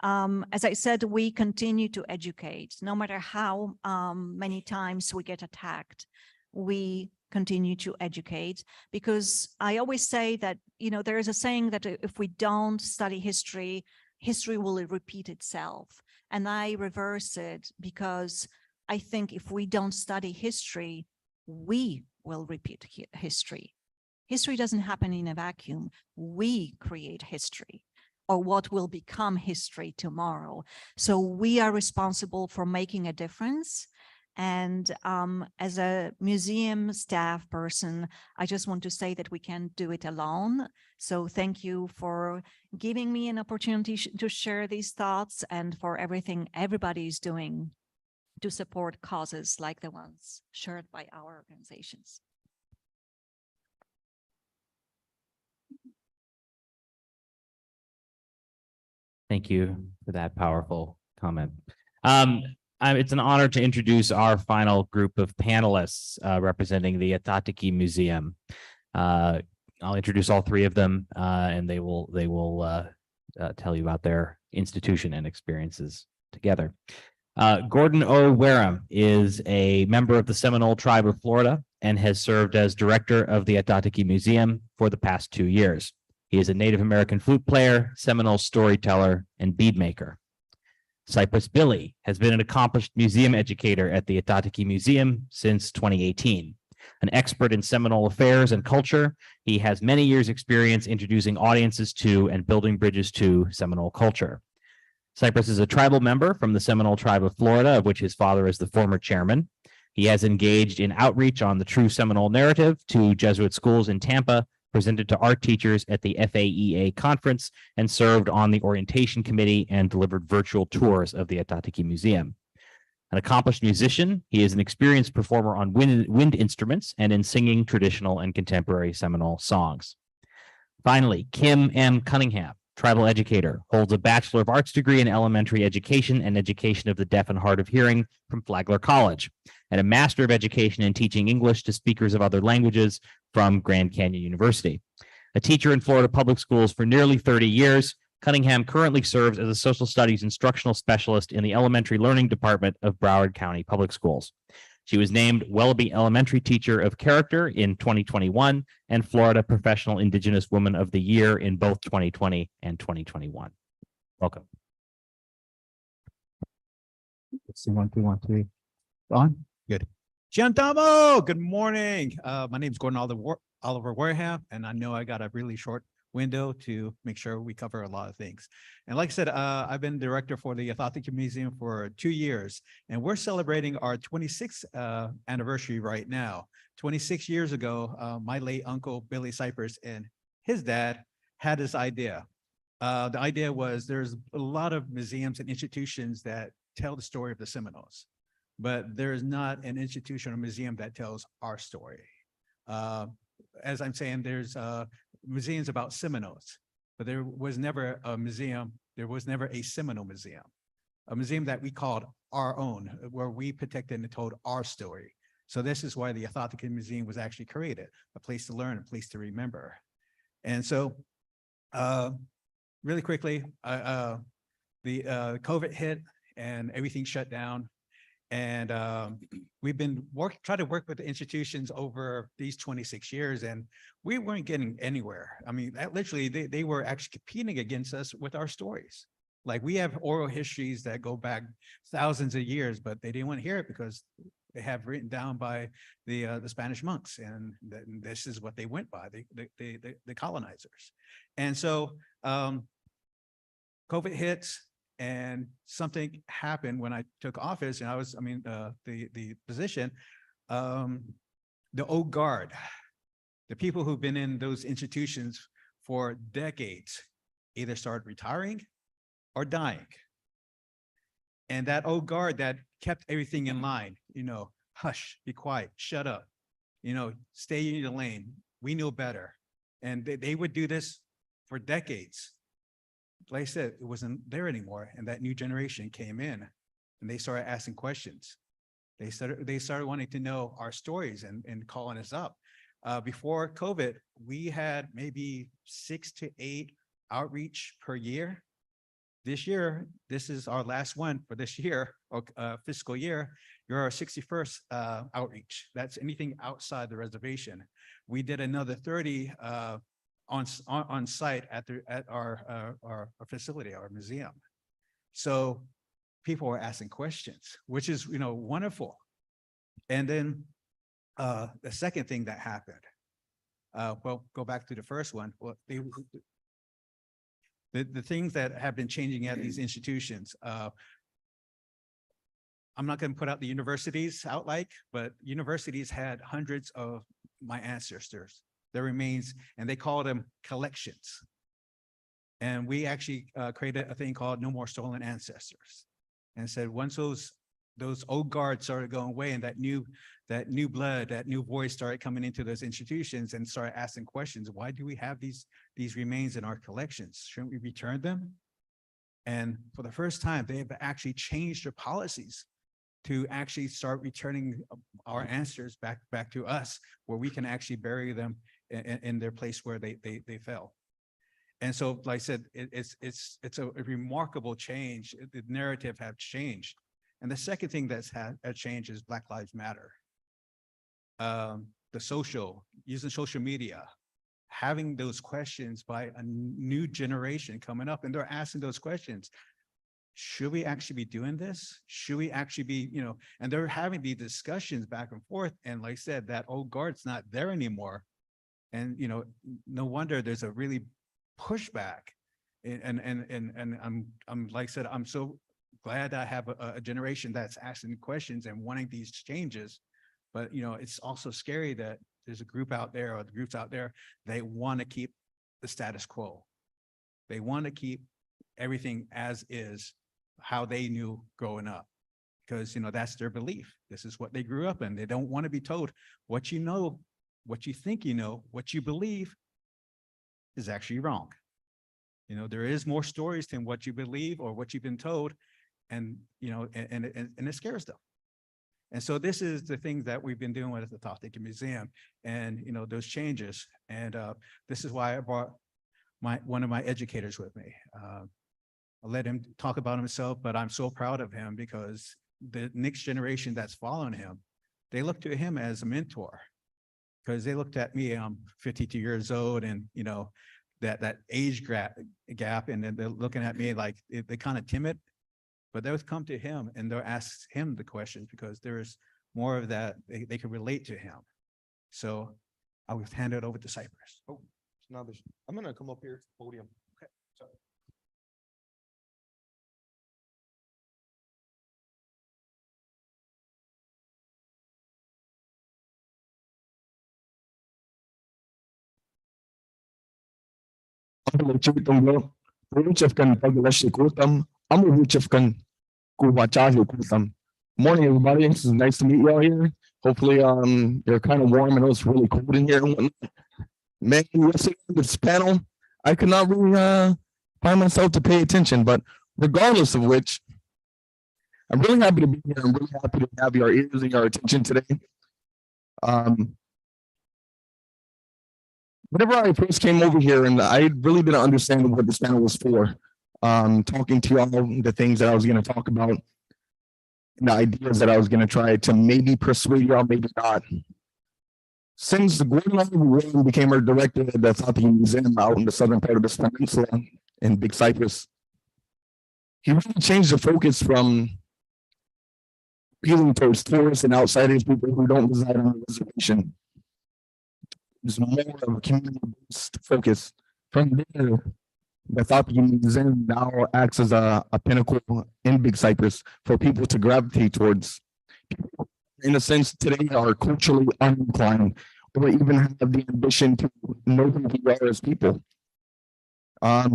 As I said, we continue to educate. No matter how many times we get attacked, we continue to educate, because I always say that, you know, there is a saying that if we don't study history, history will repeat itself. And I reverse it, because I think if we don't study history, we will repeat history. History doesn't happen in a vacuum. We create history, or what will become history tomorrow. So we are responsible for making a difference. And as a museum staff person, I just want to say that we can't do it alone. So thank you for giving me an opportunity to share these thoughts, and for everything everybody is doing to support causes like the ones shared by our organizations. Thank you for that powerful comment. It's an honor to introduce our final group of panelists representing the Ah-Tah-Thi-Ki Museum. I'll introduce all three of them, and they will tell you about their institution and experiences together. Gordon O. Wareham is a member of the Seminole Tribe of Florida and has served as director of the Ah-Tah-Thi-Ki Museum for the past 2 years. He is a Native American flute player, Seminole storyteller, and bead maker. Cypress Billy has been an accomplished museum educator at the Ah-Tah-Thi-Ki Museum since 2018. An expert in Seminole affairs and culture, he has many years' experience introducing audiences to and building bridges to Seminole culture. Cypress is a tribal member from the Seminole Tribe of Florida, of which his father is the former chairman. He has engaged in outreach on the True Seminole Narrative to Jesuit schools in Tampa, presented to art teachers at the FAEA conference, and served on the orientation committee and delivered virtual tours of the Ah-Tah-Thi-Ki Museum. An accomplished musician, he is an experienced performer on wind instruments and in singing traditional and contemporary Seminole songs. Finally, Kim M. Cunningham tribal educator, holds a Bachelor of Arts degree in elementary education and education of the deaf and hard of hearing from Flagler College, and a Master of Education in teaching English to speakers of other languages from Grand Canyon University. A teacher in Florida public schools for nearly 30 years, Cunningham currently serves as a social studies instructional specialist in the elementary learning department of Broward County Public Schools. She was named Willoughby Elementary Teacher of Character in 2021 and Florida Professional Indigenous Woman of the Year in both 2020 and 2021. Welcome. Let's see, 1, 2, 1, 3. On? Good. Giantamo, good morning. My name is Gordon Oliver Wareham, and I know I got a really short window to make sure we cover a lot of things. And like I said, I've been director for the Ah-Tah-Thi-Ki Museum for 2 years, and we're celebrating our 26th anniversary right now. 26 years ago, my late uncle, Billy Cypress, and his dad had this idea. The idea was there's a lot of museums and institutions that tell the story of the Seminoles, but there's not an institution or museum that tells our story. As I'm saying, there's museums about Seminoles, but there was never a museum, there was never a Seminole museum, a museum that we called our own, where we protected and told our story. So this is why the Ah-Tah-Thi-Ki Museum was actually created, a place to learn, a place to remember. And so really quickly, the COVID hit and everything shut down. And we've been trying to work with the institutions over these 26 years, and we weren't getting anywhere. I mean, literally, they were actually competing against us with our stories. Like, we have oral histories that go back thousands of years, but they didn't want to hear it because they have written down by the Spanish monks, and this is what they went by, the colonizers. And so COVID hits. And something happened when I took office, and the position, the old guard, the people who've been in those institutions for decades, either started retiring or dying. And that old guard that kept everything in line, hush, be quiet, shut up, stay in your lane, we know better. And they would do this for decades. Like I said, it wasn't there anymore, and that new generation came in, and they started asking questions. They started wanting to know our stories and calling us up. Before COVID, we had maybe 6 to 8 outreach per year. This year, this is our last one for this year, or fiscal year. You're our 61st outreach. That's anything outside the reservation. We did another 30 on site at our facility, our museum. So people were asking questions, which is wonderful. And then the second thing that happened, well, go back to the first one. Well, the things that have been changing at these institutions. I'm not going to put out the universities but universities had hundreds of my ancestors. Their remains, and they called them collections. And we actually created a thing called No More Stolen Ancestors, and said once those old guards started going away, and that new blood, that new voice started coming into those institutions and started asking questions, why do we have these remains in our collections? Shouldn't we return them? And for the first time, they have actually changed their policies to actually start returning our ancestors back to us, where we can actually bury them in their place where they fell. And so, like I said, it's a remarkable change. The narrative have changed. And the second thing that's had changed is Black Lives Matter. Using social media, having those questions by a new generation coming up, and they're asking those questions. Should we actually be doing this? Should we actually be, and they're having these discussions back and forth. And like I said, that old guard's not there anymore. And, no wonder there's a really pushback. And I'm like I said, I'm so glad I have a generation that's asking questions and wanting these changes. But, it's also scary that there's a group out there, or the groups out there, they want to keep the status quo. They want to keep everything as is, how they knew growing up, because that's their belief. This is what they grew up in. They don't want to be told what you know, what you think what you believe is actually wrong. You know, there is more stories than what you believe or what you've been told. And, you know, and it scares them. And so this is the thing that we've been doing with the Ah-Tah-Thi-Ki Museum and, you know, those changes. And this is why I brought one of my educators with me. I let him talk about himself, but I'm so proud of him because the next generation that's following him, they look to him as a mentor because they looked at me, I'm 52 years old and, you know, that age gap, and then they're looking at me like they're kind of timid, but they'll come to him and they'll ask him the questions because there's more of that, they can relate to him. So I will hand it over to Cypress. Oh, now I'm gonna come up here to the podium. Okay. Sorry. Morning, everybody. It's nice to meet you all here. Hopefully, you're kind of warm. I know it's really cold in here and whatnot. Man, yesterday this panel, I could not really find myself to pay attention, but regardless of which, I'm really happy to be here. I'm really happy to have your ears and your attention today. Whenever I first came over here, and I really didn't understand what this panel was for, talking to y'all, the things that I was going to talk about, the ideas that I was going to try to maybe persuade y'all, maybe not. Since Gordon became our director at the Ah-Tah-Thi-Ki Museum out in the southern part of this peninsula in Big Cypress, he really changed the focus from appealing towards tourists and outsiders, people who don't reside on the reservation. There's more of a community-based focus. From there, the Ah-Tah-Thi-Ki Museum now acts as a pinnacle in Big Cypress for people to gravitate towards. People, in a sense, today are culturally uninclined or even have the ambition to know who we are as people.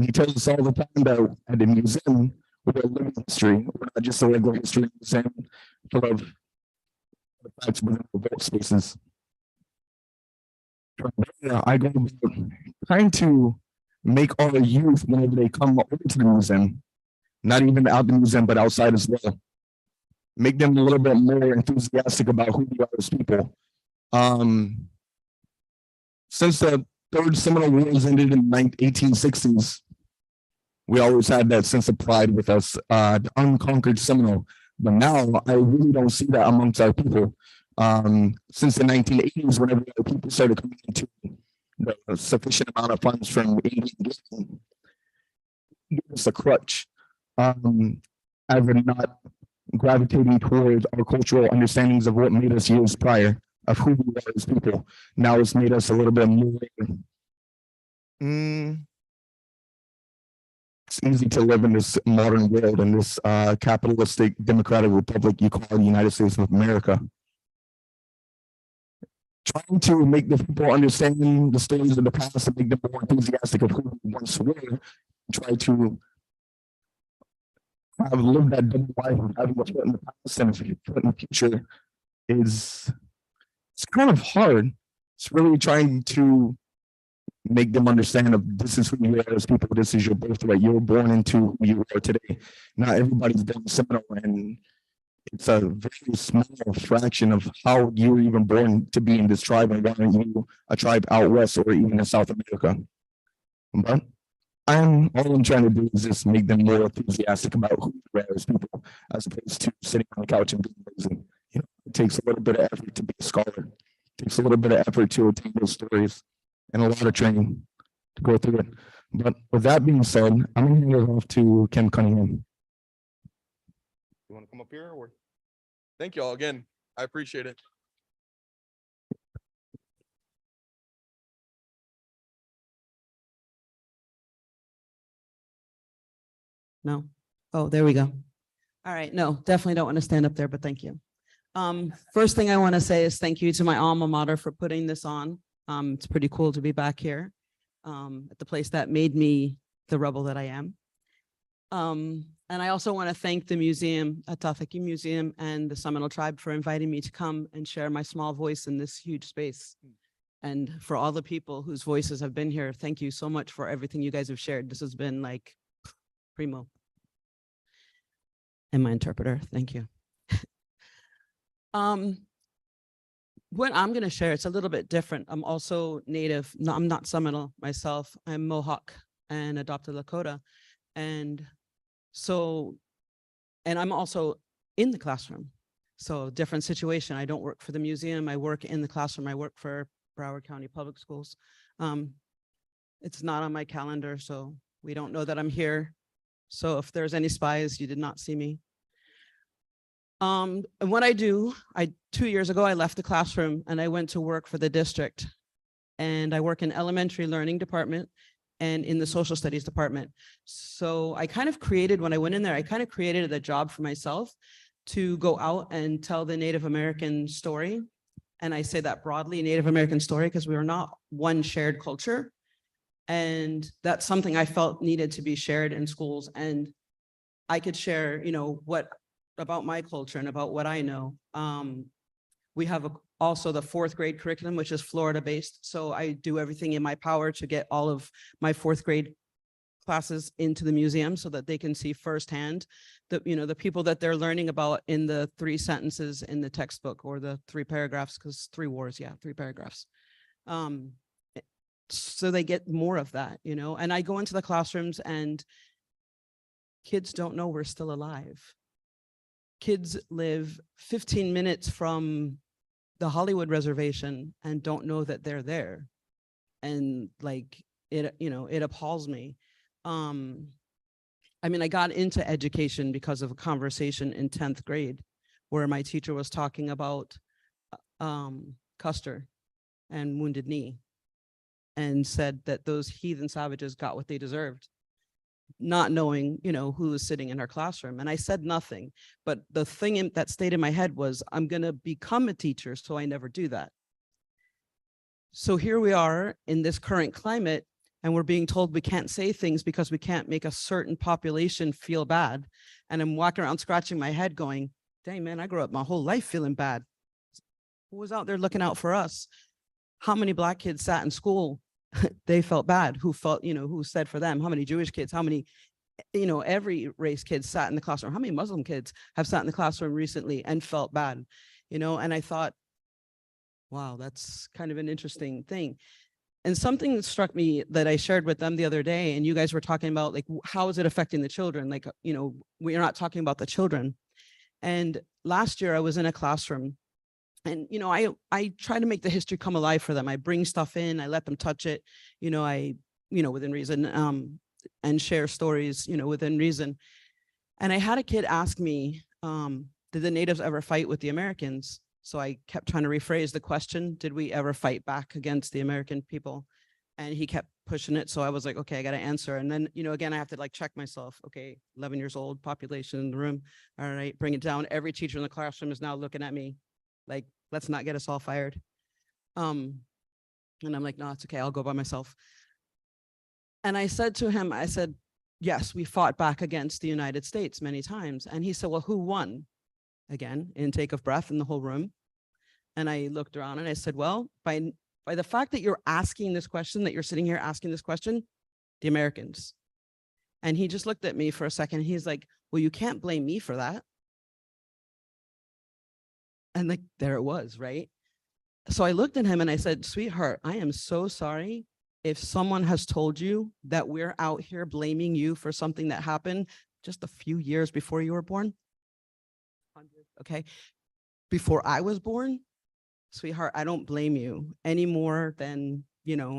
He tells us all the time that at the museum, we're a living history. We're not just a regular history museum full of facts within the vault spaces. I go about trying to make our youth, whenever they come over to the museum, not even out the museum, but outside as well, make them a little bit more enthusiastic about who we are as people. Since the third Seminole Wars ended in the 1860s, we always had that sense of pride with us, the unconquered Seminole. But now I really don't see that amongst our people. Since the 1980s, whenever people started coming into the sufficient amount of funds from England, give us a crutch, as in not gravitating towards our cultural understandings of what made us years prior, of who we are as people. Now it's made us a little bit more. It's easy to live in this modern world, in this capitalistic democratic republic you call the United States of America. Trying to make the people understand the stories of the past and make them more enthusiastic of who we once were. Try to have lived that double life of having a foot in the past and a foot in the future it's kind of hard. It's really trying to make them understand of this is who you are as people. This is your birthright. You're born into who you are today. Not everybody's born Seminole, and it's a very small fraction of how you were even born to be in this tribe, and why aren't you a tribe out west or even in South America? But all I'm trying to do is just make them more enthusiastic about who we are as people, as opposed to sitting on the couch and being lazy. You know, it takes a little bit of effort to be a scholar. It takes a little bit of effort to attain those stories, and a lot of training to go through it. But with that being said, I'm going to hand it off to Ken Cunningham. You want to come up here or? Thank you all again. I appreciate it. No. Oh, there we go. All right. No, definitely don't want to stand up there, but thank you. First thing I want to say is thank you to my alma mater for putting this on. It's pretty cool to be back here at the place that made me the rebel that I am. And I also want to thank the museum, Ah-Tah-Thi-Ki Museum, and the Seminole tribe for inviting me to come and share my small voice in this huge space. And for all the people whose voices have been here, thank you so much for everything you guys have shared. This has been like primo. And my interpreter, thank you. What I'm going to share, it's a little bit different. I'm also Native. No, I'm not Seminole myself. I'm Mohawk and adopted Lakota. And so, and I'm also in the classroom. So different situation. I don't work for the museum. I work in the classroom. I work for Broward County Public Schools. It's not on my calendar, so we don't know that I'm here. So if there's any spies, you did not see me. And what I do, 2 years ago, I left the classroom and I went to work for the district. And I work in elementary learning department and in the social studies department. So I kind of created, when I went in there, I kind of created a job for myself to go out and tell the Native American story. And I say that broadly, Native American story, because we are not one shared culture. And that's something I felt needed to be shared in schools. And I could share, what about my culture and about what I know. We have also the 4th grade curriculum, which is Florida based. So I do everything in my power to get all of my 4th grade classes into the museum so that they can see firsthand the people that they're learning about in the 3 sentences in the textbook or the 3 paragraphs, because 3 wars, 3 paragraphs. So they get more of that, and I go into the classrooms and kids don't know we're still alive. Kids live 15 minutes from the Hollywood reservation and don't know that they're there. And like, it appalls me. I got into education because of a conversation in 10th grade where my teacher was talking about Custer and Wounded Knee and said that those heathen savages got what they deserved, not knowing, who was sitting in her classroom. And I said nothing, but the thing that stayed in my head was, I'm going to become a teacher, so I never do that. So here we are in this current climate, and we're being told we can't say things because we can't make a certain population feel bad. And I'm walking around scratching my head going, dang, man, I grew up my whole life feeling bad. Who was out there looking out for us? How many Black kids sat in school? They felt bad. Who felt, who said for them? How many Jewish kids? How many, every race kids sat in the classroom? How many Muslim kids have sat in the classroom recently and felt bad? And I thought, wow, that's kind of an interesting thing. And something that struck me that I shared with them the other day, and you guys were talking about, like, how is it affecting the children? Like, we are not talking about the children. And last year I was in a classroom. And, I try to make the history come alive for them. I bring stuff in, I let them touch it, within reason, and share stories, within reason. And I had a kid ask me, did the natives ever fight with the Americans? So I kept trying to rephrase the question, did we ever fight back against the American people? And he kept pushing it. So I was like, okay, I got to answer. And then, again, I have to like check myself. Okay, 11 years old, population in the room. All right, bring it down. Every teacher in the classroom is now looking at me. Like, let's not get us all fired. And I'm like, no, it's okay. I'll go by myself. And I said to him, I said, yes, we fought back against the United States many times. And he said, well, who won? Again, intake of breath in the whole room. And I looked around and I said, well, by the fact that you're asking this question, that you're sitting here asking this question, the Americans. And he just looked at me for a second. He's like, well, you can't blame me for that. And like, there it was, right? So I looked at him and I said, sweetheart, I am so sorry if someone has told you that we're out here blaming you for something that happened just a few years before you were born. Okay. Before I was born, sweetheart, I don't blame you any more than,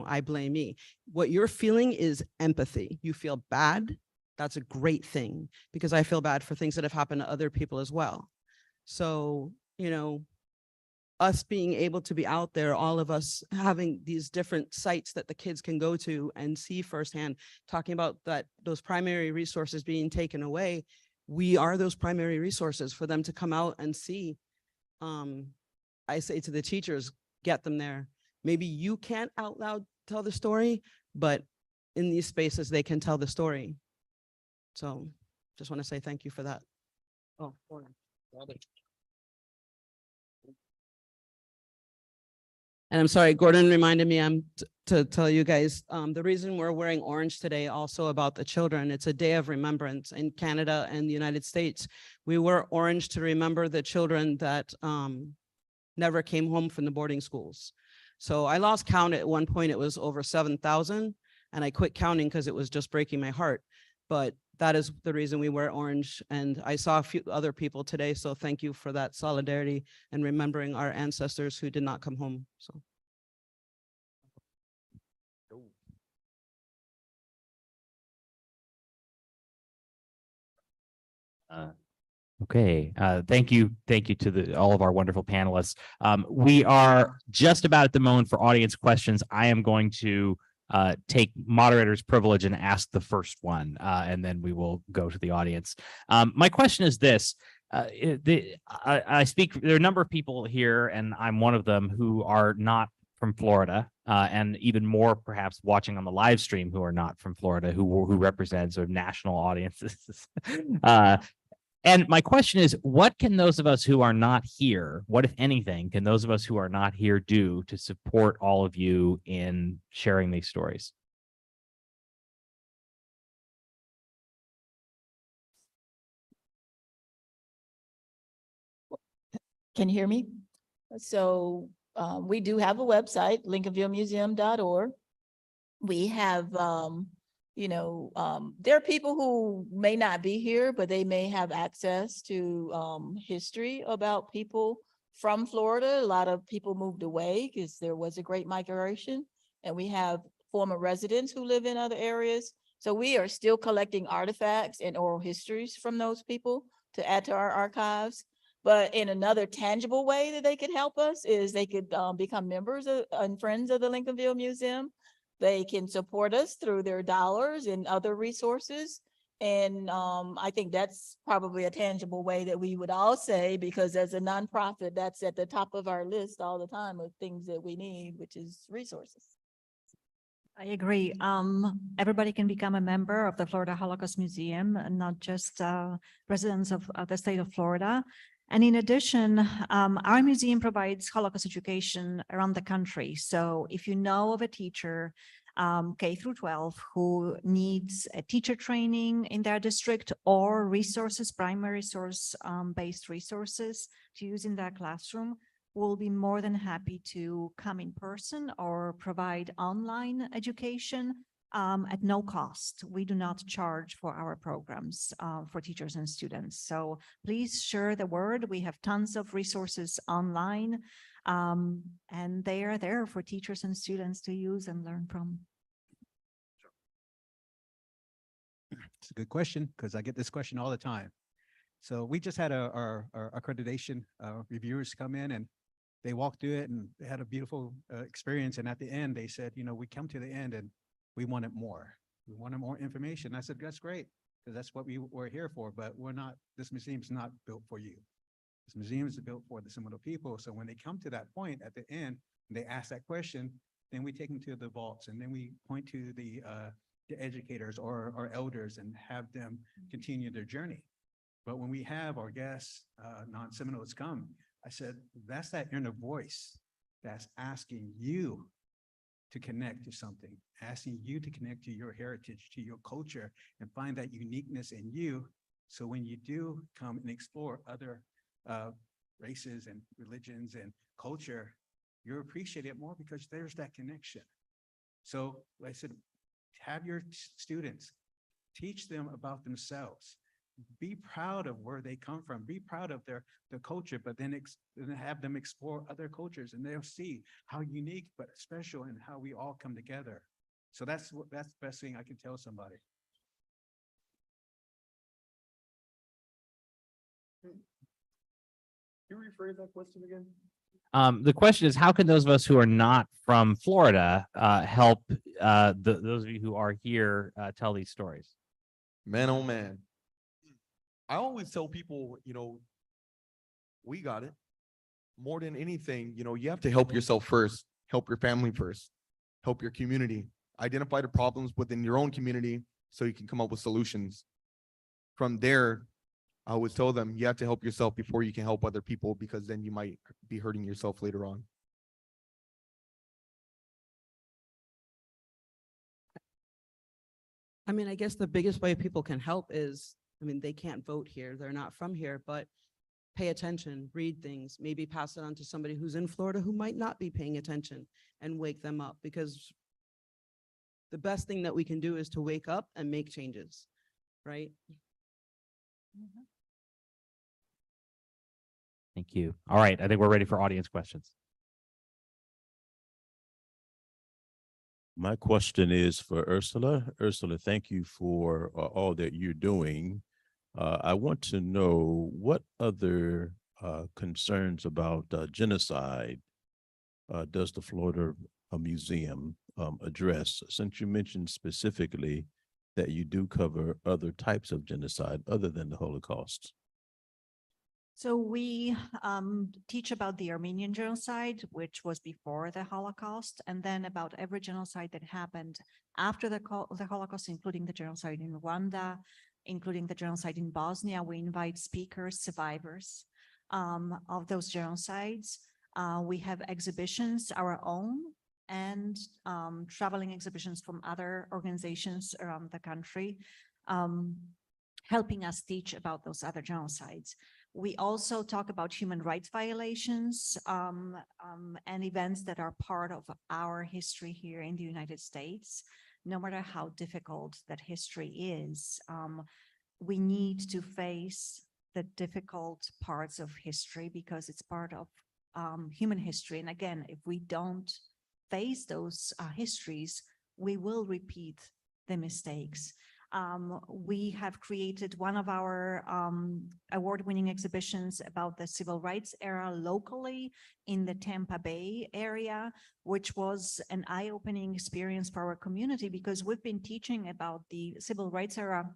I blame me. What you're feeling is empathy. You feel bad. That's a great thing, because I feel bad for things that have happened to other people as well. So, us being able to be out there, all of us having these different sites that the kids can go to and see firsthand, talking about those primary resources being taken away. We are those primary resources for them to come out and see. I say to the teachers, get them there. Maybe you can't out loud tell the story, but in these spaces, they can tell the story. So just want to say thank you for that. Oh, And I'm sorry, Gordon reminded me to tell you guys, the reason we're wearing orange today also about the children, it's a day of remembrance in Canada and the United States. We wear orange to remember the children that never came home from the boarding schools. So I lost count at one point, it was over 7,000, and I quit counting because it was just breaking my heart. But that is the reason we wear orange. And I saw a few other people today, so thank you for that solidarity and remembering our ancestors who did not come home, so. Okay, thank you to all of our wonderful panelists. We are just about at the moment for audience questions. I am going to take moderator's privilege and ask the first one, and then we will go to the audience. My question is this. I speak, there are a number of people here, and I'm one of them, who are not from Florida, and even more perhaps watching on the live stream who are not from Florida, who represent sort of national audiences. And my question is, what can those of us who are not here, what, if anything, can those of us who are not here do to support all of you in sharing these stories? Can you hear me? So we do have a website, lincolnvillemuseum.org. We have, there are people who may not be here, but they may have access to history about people from Florida. A lot of people moved away because there was a great migration, and we have former residents who live in other areas. So we are still collecting artifacts and oral histories from those people to add to our archives. But in another tangible way that they could help us is they could become members and friends of the Lincolnville Museum. They can support us through their dollars and other resources. And I think that's probably a tangible way that we would all say, because as a nonprofit, that's at the top of our list all the time of things that we need, which is resources. I agree. Everybody can become a member of the Florida Holocaust Museum, and not just residents of the state of Florida. And in addition, our museum provides Holocaust education around the country. So if you know of a teacher, K through 12, who needs a teacher training in their district or resources, primary source based resources to use in their classroom, we'll be more than happy to come in person or provide online education at no cost. We do not charge for our programs for teachers and students. So please share the word. We have tons of resources online, and they are there for teachers and students to use and learn from. It's a good question, because I get this question all the time. So we just had our accreditation reviewers come in, and they walked through it and they had a beautiful experience. And at the end, they said, we come to the end and we wanted more. We wanted more information. I said, that's great, because that's what we were here for, but we're not, this museum is not built for you. This museum is built for the Seminole people. So when they come to that point at the end, and they ask that question, then we take them to the vaults, and then we point to the educators or our elders and have them continue their journey. But when we have our guests, non-Seminoles come, I said, that's that inner voice that's asking you to connect to something, asking you to connect to your heritage, to your culture, and find that uniqueness in you. So when you do come and explore other races and religions and culture, you appreciate it more because there's that connection. So like I said, have your students, teach them about themselves. Be proud of where they come from. Be proud of their culture, but then have them explore other cultures, and they'll see how unique but special and how we all come together. So that's the best thing I can tell somebody. Can you rephrase that question again? The question is, how can those of us who are not from Florida help those of you who are here tell these stories? Man, oh man. I always tell people, we got it. More than anything, you have to help yourself first, help your family first, help your community, identify the problems within your own community so you can come up with solutions. From there, I always tell them you have to help yourself before you can help other people, because then you might be hurting yourself later on. I mean, I guess the biggest way people can help is, I mean, they can't vote here, they're not from here, but pay attention, read things, maybe pass it on to somebody who's in Florida who might not be paying attention and wake them up, because the best thing that we can do is to wake up and make changes, right? Thank you. All right, I think we're ready for audience questions. My question is for Ursula. Ursula, thank you for all that you're doing. I want to know what other concerns about genocide does the Florida Museum address? Since you mentioned specifically that you do cover other types of genocide other than the Holocaust. So we teach about the Armenian genocide, which was before the Holocaust, and then about every genocide that happened after the Holocaust, including the genocide in Rwanda, including the genocide in Bosnia. We invite speakers, survivors of those genocides. We have exhibitions, our own, and traveling exhibitions from other organizations around the country, helping us teach about those other genocides. We also talk about human rights violations and events that are part of our history here in the United States. No matter how difficult that history is, we need to face the difficult parts of history because it's part of human history. And again, if we don't face those histories, we will repeat the mistakes. We have created one of our award-winning exhibitions about the civil rights era locally in the Tampa Bay area, which was an eye-opening experience for our community because we've been teaching about the civil rights era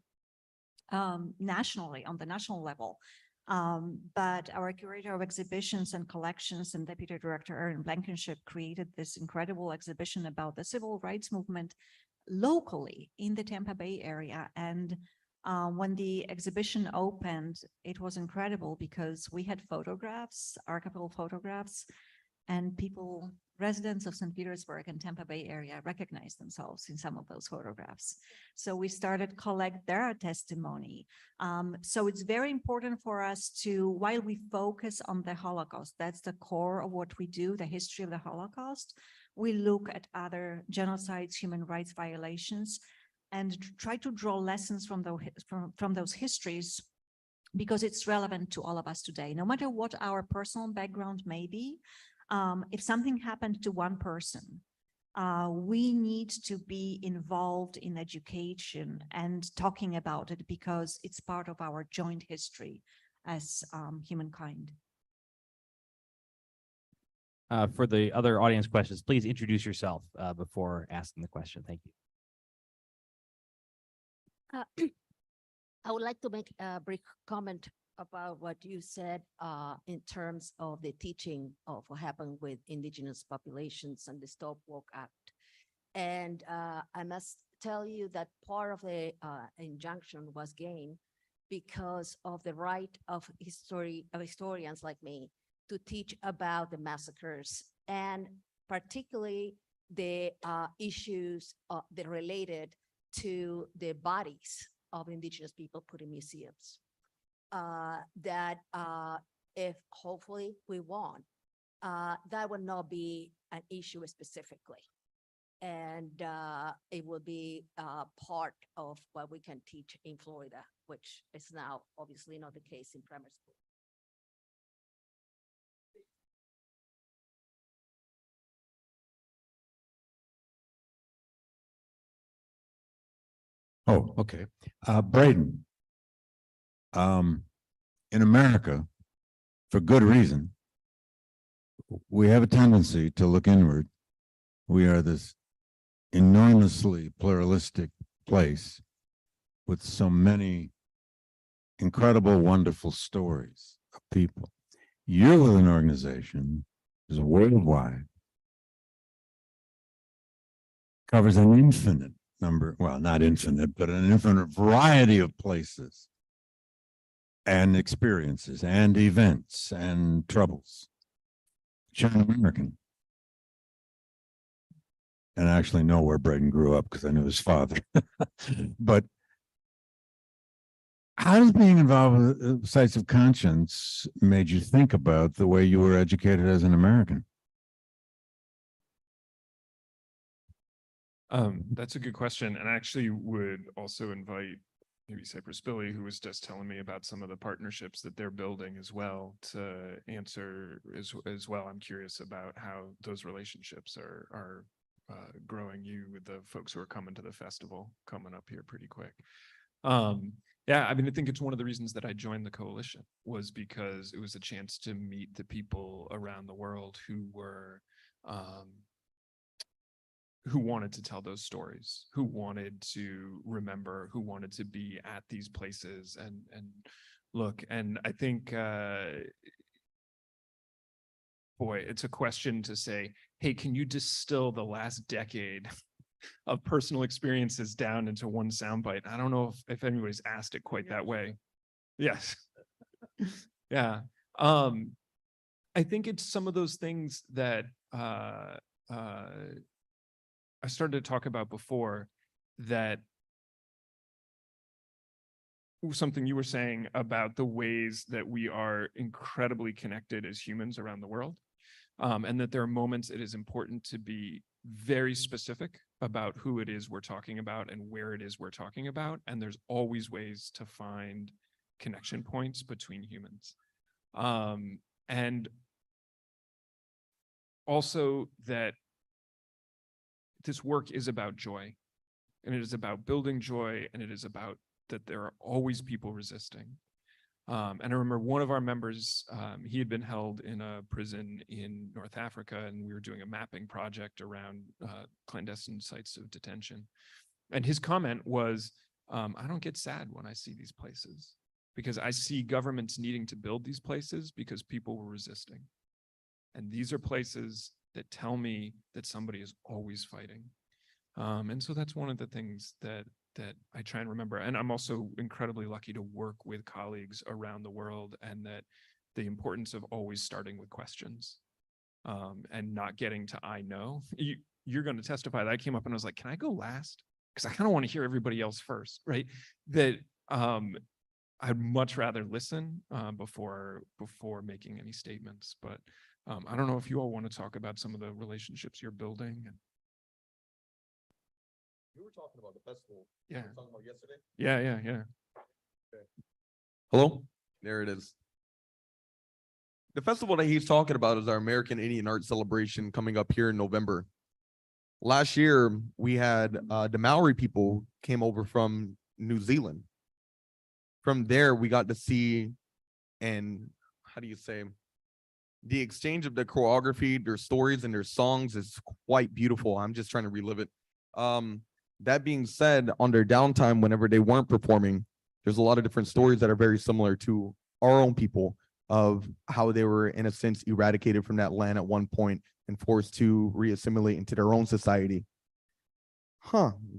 nationally, on the national level. But our curator of exhibitions and collections and deputy director Erin Blankenship created this incredible exhibition about the civil rights movement locally in the Tampa Bay area. And when the exhibition opened, it was incredible because we had photographs, archival photographs, and people, residents of St. Petersburg and Tampa Bay area recognized themselves in some of those photographs. So we started collect their testimony. So it's very important for us to, while we focus on the Holocaust, that's the core of what we do, the history of the Holocaust, we look at other genocides, human rights violations, and try to draw lessons from those histories because it's relevant to all of us today. No matter what our personal background may be, if something happened to one person, we need to be involved in education and talking about it because it's part of our joint history as humankind. For the other audience questions, please introduce yourself before asking the question. Thank you. I would like to make a brief comment about what you said in terms of the teaching of what happened with indigenous populations and the Stop Woke Act. And I must tell you that part of the injunction was gained because of the right of historians like me to teach about the massacres and particularly the issues that related to the bodies of indigenous people put in museums. That if hopefully we won, that would not be an issue specifically. And it will be part of what we can teach in Florida, which is now obviously not the case in primary school. Oh, okay. Braden, in America, for good reason, we have a tendency to look inward. We are this enormously pluralistic place with so many incredible, wonderful stories of people. You're with an organization that is worldwide, covers an infinite number, well, not infinite, but an infinite variety of places and experiences and events and troubles. You're an American. and I actually know where Braden grew up because I knew his father. But how does being involved with sites of conscience made you think about the way you were educated as an American? That's a good question. And I actually would also invite maybe Cypress Billy, who was just telling me about some of the partnerships that they're building as well, to answer as well. I'm curious about how those relationships are growing you with the folks who are coming to the festival coming up here pretty quick. Yeah, I mean, I think it's one of the reasons that I joined the coalition, was because it was a chance to meet the people around the world who were who wanted to tell those stories, who wanted to remember, who wanted to be at these places and look. And I think, boy, it's a question to say, hey, can you distill the last decade of personal experiences down into one soundbite? I don't know if anybody's asked it quite that way. Yes. Yeah. I think it's some of those things that I started to talk about before, that something you were saying about the ways that we are incredibly connected as humans around the world, and that there are moments it is important to be very specific about who it is we're talking about and where it is we're talking about. And there's always ways to find connection points between humans. And also that this work is about joy, and it is about building joy, and it is about that there are always people resisting. And I remember one of our members, he had been held in a prison in North Africa, and we were doing a mapping project around clandestine sites of detention. And his comment was, I don't get sad when I see these places, because I see governments needing to build these places because people were resisting. And these are places that tell me that somebody is always fighting. And so that's one of the things that I try and remember. And I'm also incredibly lucky to work with colleagues around the world, and that the importance of always starting with questions, and not getting to I know. You're going to testify that I came up and I was like, can I go last? Because I kind of want to hear everybody else first, right? That I'd much rather listen before making any statements. But I don't know if you all want to talk about some of the relationships you're building. You were talking about the festival. Yeah. You were talking about yesterday? Yeah. Okay. Hello? There it is. The festival that he's talking about is our American Indian Art Celebration coming up here in November. Last year, we had the Maori people came over from New Zealand. From there, we got to see, and how do you say, the exchange of their choreography, their stories, and their songs is quite beautiful. I'm just trying to relive it. That being said, on their downtime, whenever they weren't performing, there's a lot of different stories that are very similar to our own people, of how they were, in a sense, eradicated from that land at one point and forced to reassimilate into their own society.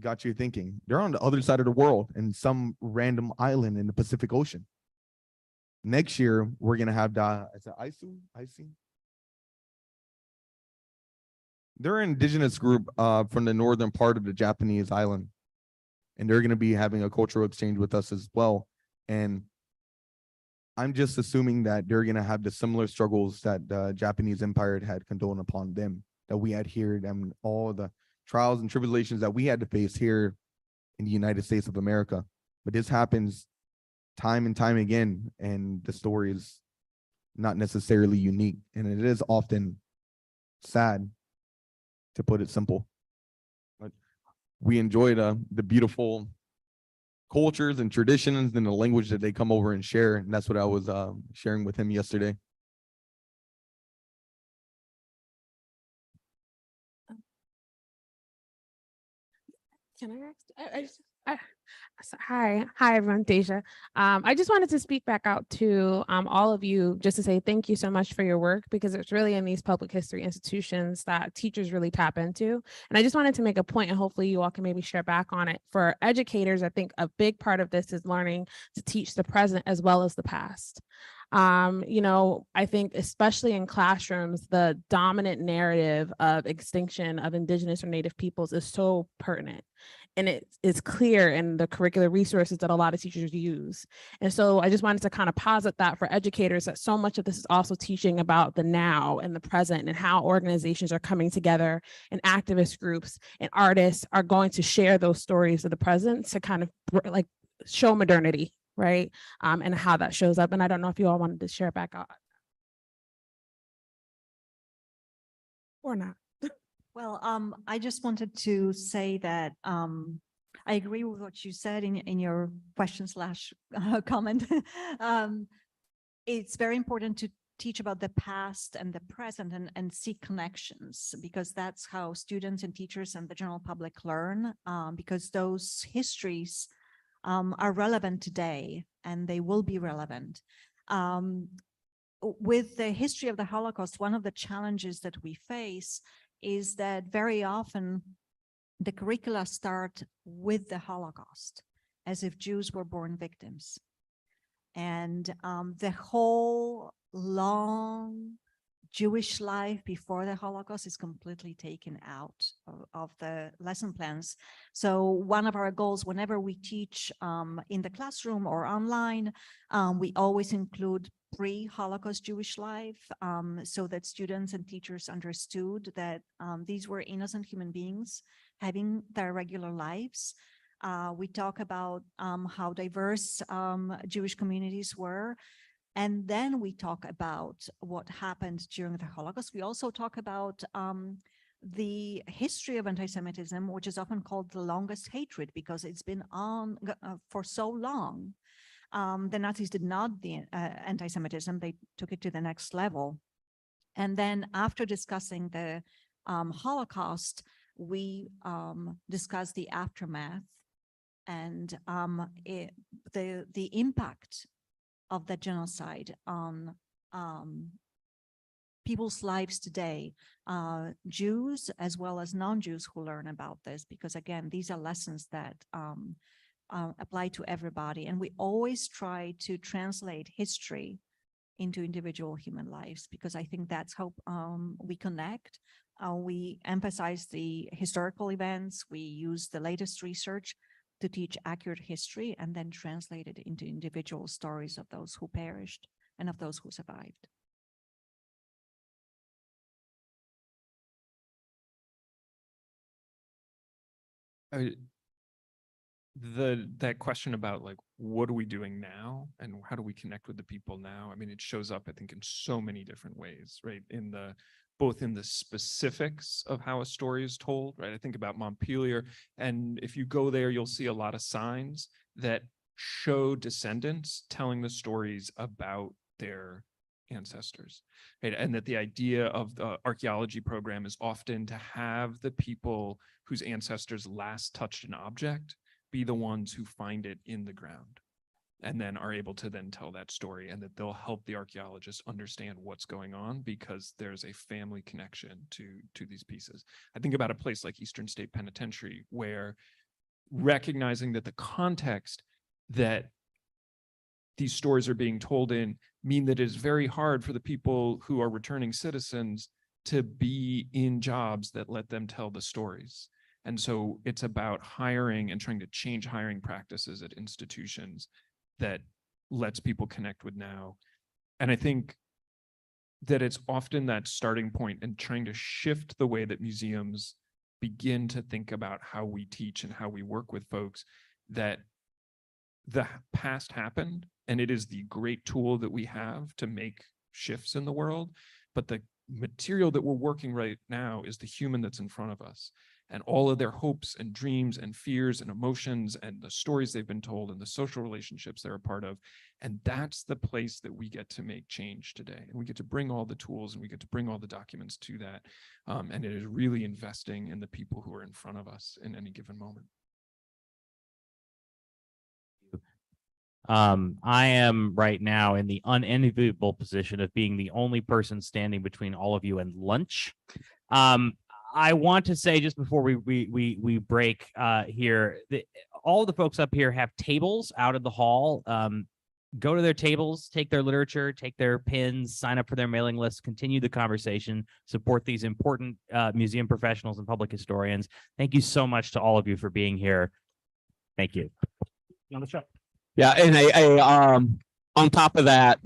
Got you thinking. They're on the other side of the world in some random island in the Pacific Ocean. Next year, we're going to have Isu? They're an indigenous group from the northern part of the Japanese island. And they're going to be having a cultural exchange with us as well. And I'm just assuming that they're going to have the similar struggles that the Japanese Empire had condoned upon them, that we had here, and all the trials and tribulations that we had to face here in the United States of America. But this happens time and time again, and the story is not necessarily unique, and it is often sad, to put it simple. But we enjoy the beautiful cultures and traditions and the language that they come over and share, and that's what I was sharing with him yesterday. Can I ask? Hi everyone, Deja. I just wanted to speak back out to all of you, just to say thank you so much for your work, because it's really in these public history institutions that teachers really tap into. And I just wanted to make a point, and hopefully you all can maybe share back on it. For educators, I think a big part of this is learning to teach the present as well as the past. You know, I think especially in classrooms, the dominant narrative of extinction of indigenous or native peoples is so pertinent. And it is clear in the curricular resources that a lot of teachers use. And so I just wanted to kind of posit that for educators, that so much of this is also teaching about the now and the present and how organizations are coming together and activist groups and artists are going to share those stories of the present to kind of like show modernity, right? And how that shows up. And I don't know if you all wanted to share back out or not. Well, I just wanted to say that I agree with what you said in your question slash comment. It's very important to teach about the past and the present and see connections, because that's how students and teachers and the general public learn, because those histories are relevant today and they will be relevant. With the history of the Holocaust, one of the challenges that we face is that very often the curricula start with the Holocaust, as if Jews were born victims. And the whole long Jewish life before the Holocaust is completely taken out of the lesson plans. So one of our goals, whenever we teach in the classroom or online, we always include pre-Holocaust Jewish life, so that students and teachers understood that these were innocent human beings having their regular lives. We talk about how diverse Jewish communities were. And then we talk about what happened during the Holocaust. We also talk about the history of anti-Semitism, which is often called the longest hatred, because it's been on for so long. The Nazis did not the anti-Semitism, they took it to the next level. And then after discussing the Holocaust, we discuss the aftermath and the impact of the genocide on people's lives today, Jews as well as non-Jews who learn about this, because again, these are lessons that apply to everybody. And we always try to translate history into individual human lives, because I think that's how we connect. We emphasize the historical events, we use the latest research to teach accurate history and then translate it into individual stories of those who perished and of those who survived. That question about like, what are we doing now and how do we connect with the people now? I mean, it shows up, I think, in so many different ways, right? Both in the specifics of how a story is told, right? I think about Montpelier, and if you go there, you'll see a lot of signs that show descendants telling the stories about their ancestors, right? And that the idea of the archaeology program is often to have the people whose ancestors last touched an object be the ones who find it in the ground, and then are able to then tell that story, and that they'll help the archaeologists understand what's going on because there's a family connection to these pieces. I think about a place like Eastern State Penitentiary, where recognizing that the context that these stories are being told in mean that it is very hard for the people who are returning citizens to be in jobs that let them tell the stories. And so it's about hiring and trying to change hiring practices at institutions that lets people connect with now. And I think that it's often that starting point and trying to shift the way that museums begin to think about how we teach and how we work with folks, that the past happened and it is the great tool that we have to make shifts in the world. But the material that we're working right now is the human that's in front of us, and all of their hopes and dreams and fears and emotions and the stories they've been told and the social relationships they're a part of. And that's the place that we get to make change today. And we get to bring all the tools and we get to bring all the documents to that. And it is really investing in the people who are in front of us in any given moment. I am right now in the unenviable position of being the only person standing between all of you and lunch. I want to say just before we break here, all the folks up here have tables out in the hall. go to their tables, take their literature, take their pins, sign up for their mailing list, continue the conversation, support these important museum professionals and public historians. Thank you so much to all of you for being here. Thank you. On the show. Yeah, and on top of that,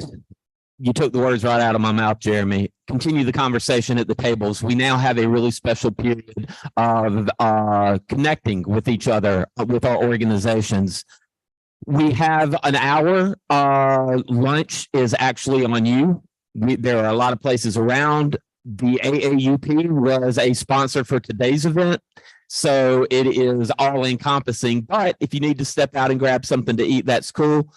you took the words right out of my mouth, Jeremy. Continue the conversation at the tables. We now have a really special period of connecting with each other, with our organizations. We have an hour. Lunch is actually on you. There are a lot of places around. The AAUP was a sponsor for today's event, so it is all encompassing. But if you need to step out and grab something to eat, that's cool.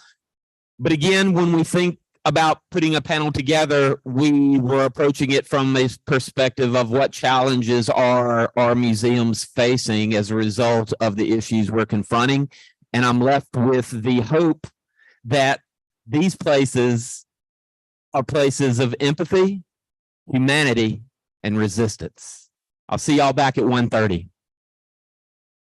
But again, when we think about putting a panel together, we were approaching it from a perspective of what challenges are our museums facing as a result of the issues we're confronting. And I'm left with the hope that these places are places of empathy, humanity, and resistance. I'll see y'all back at 1:30.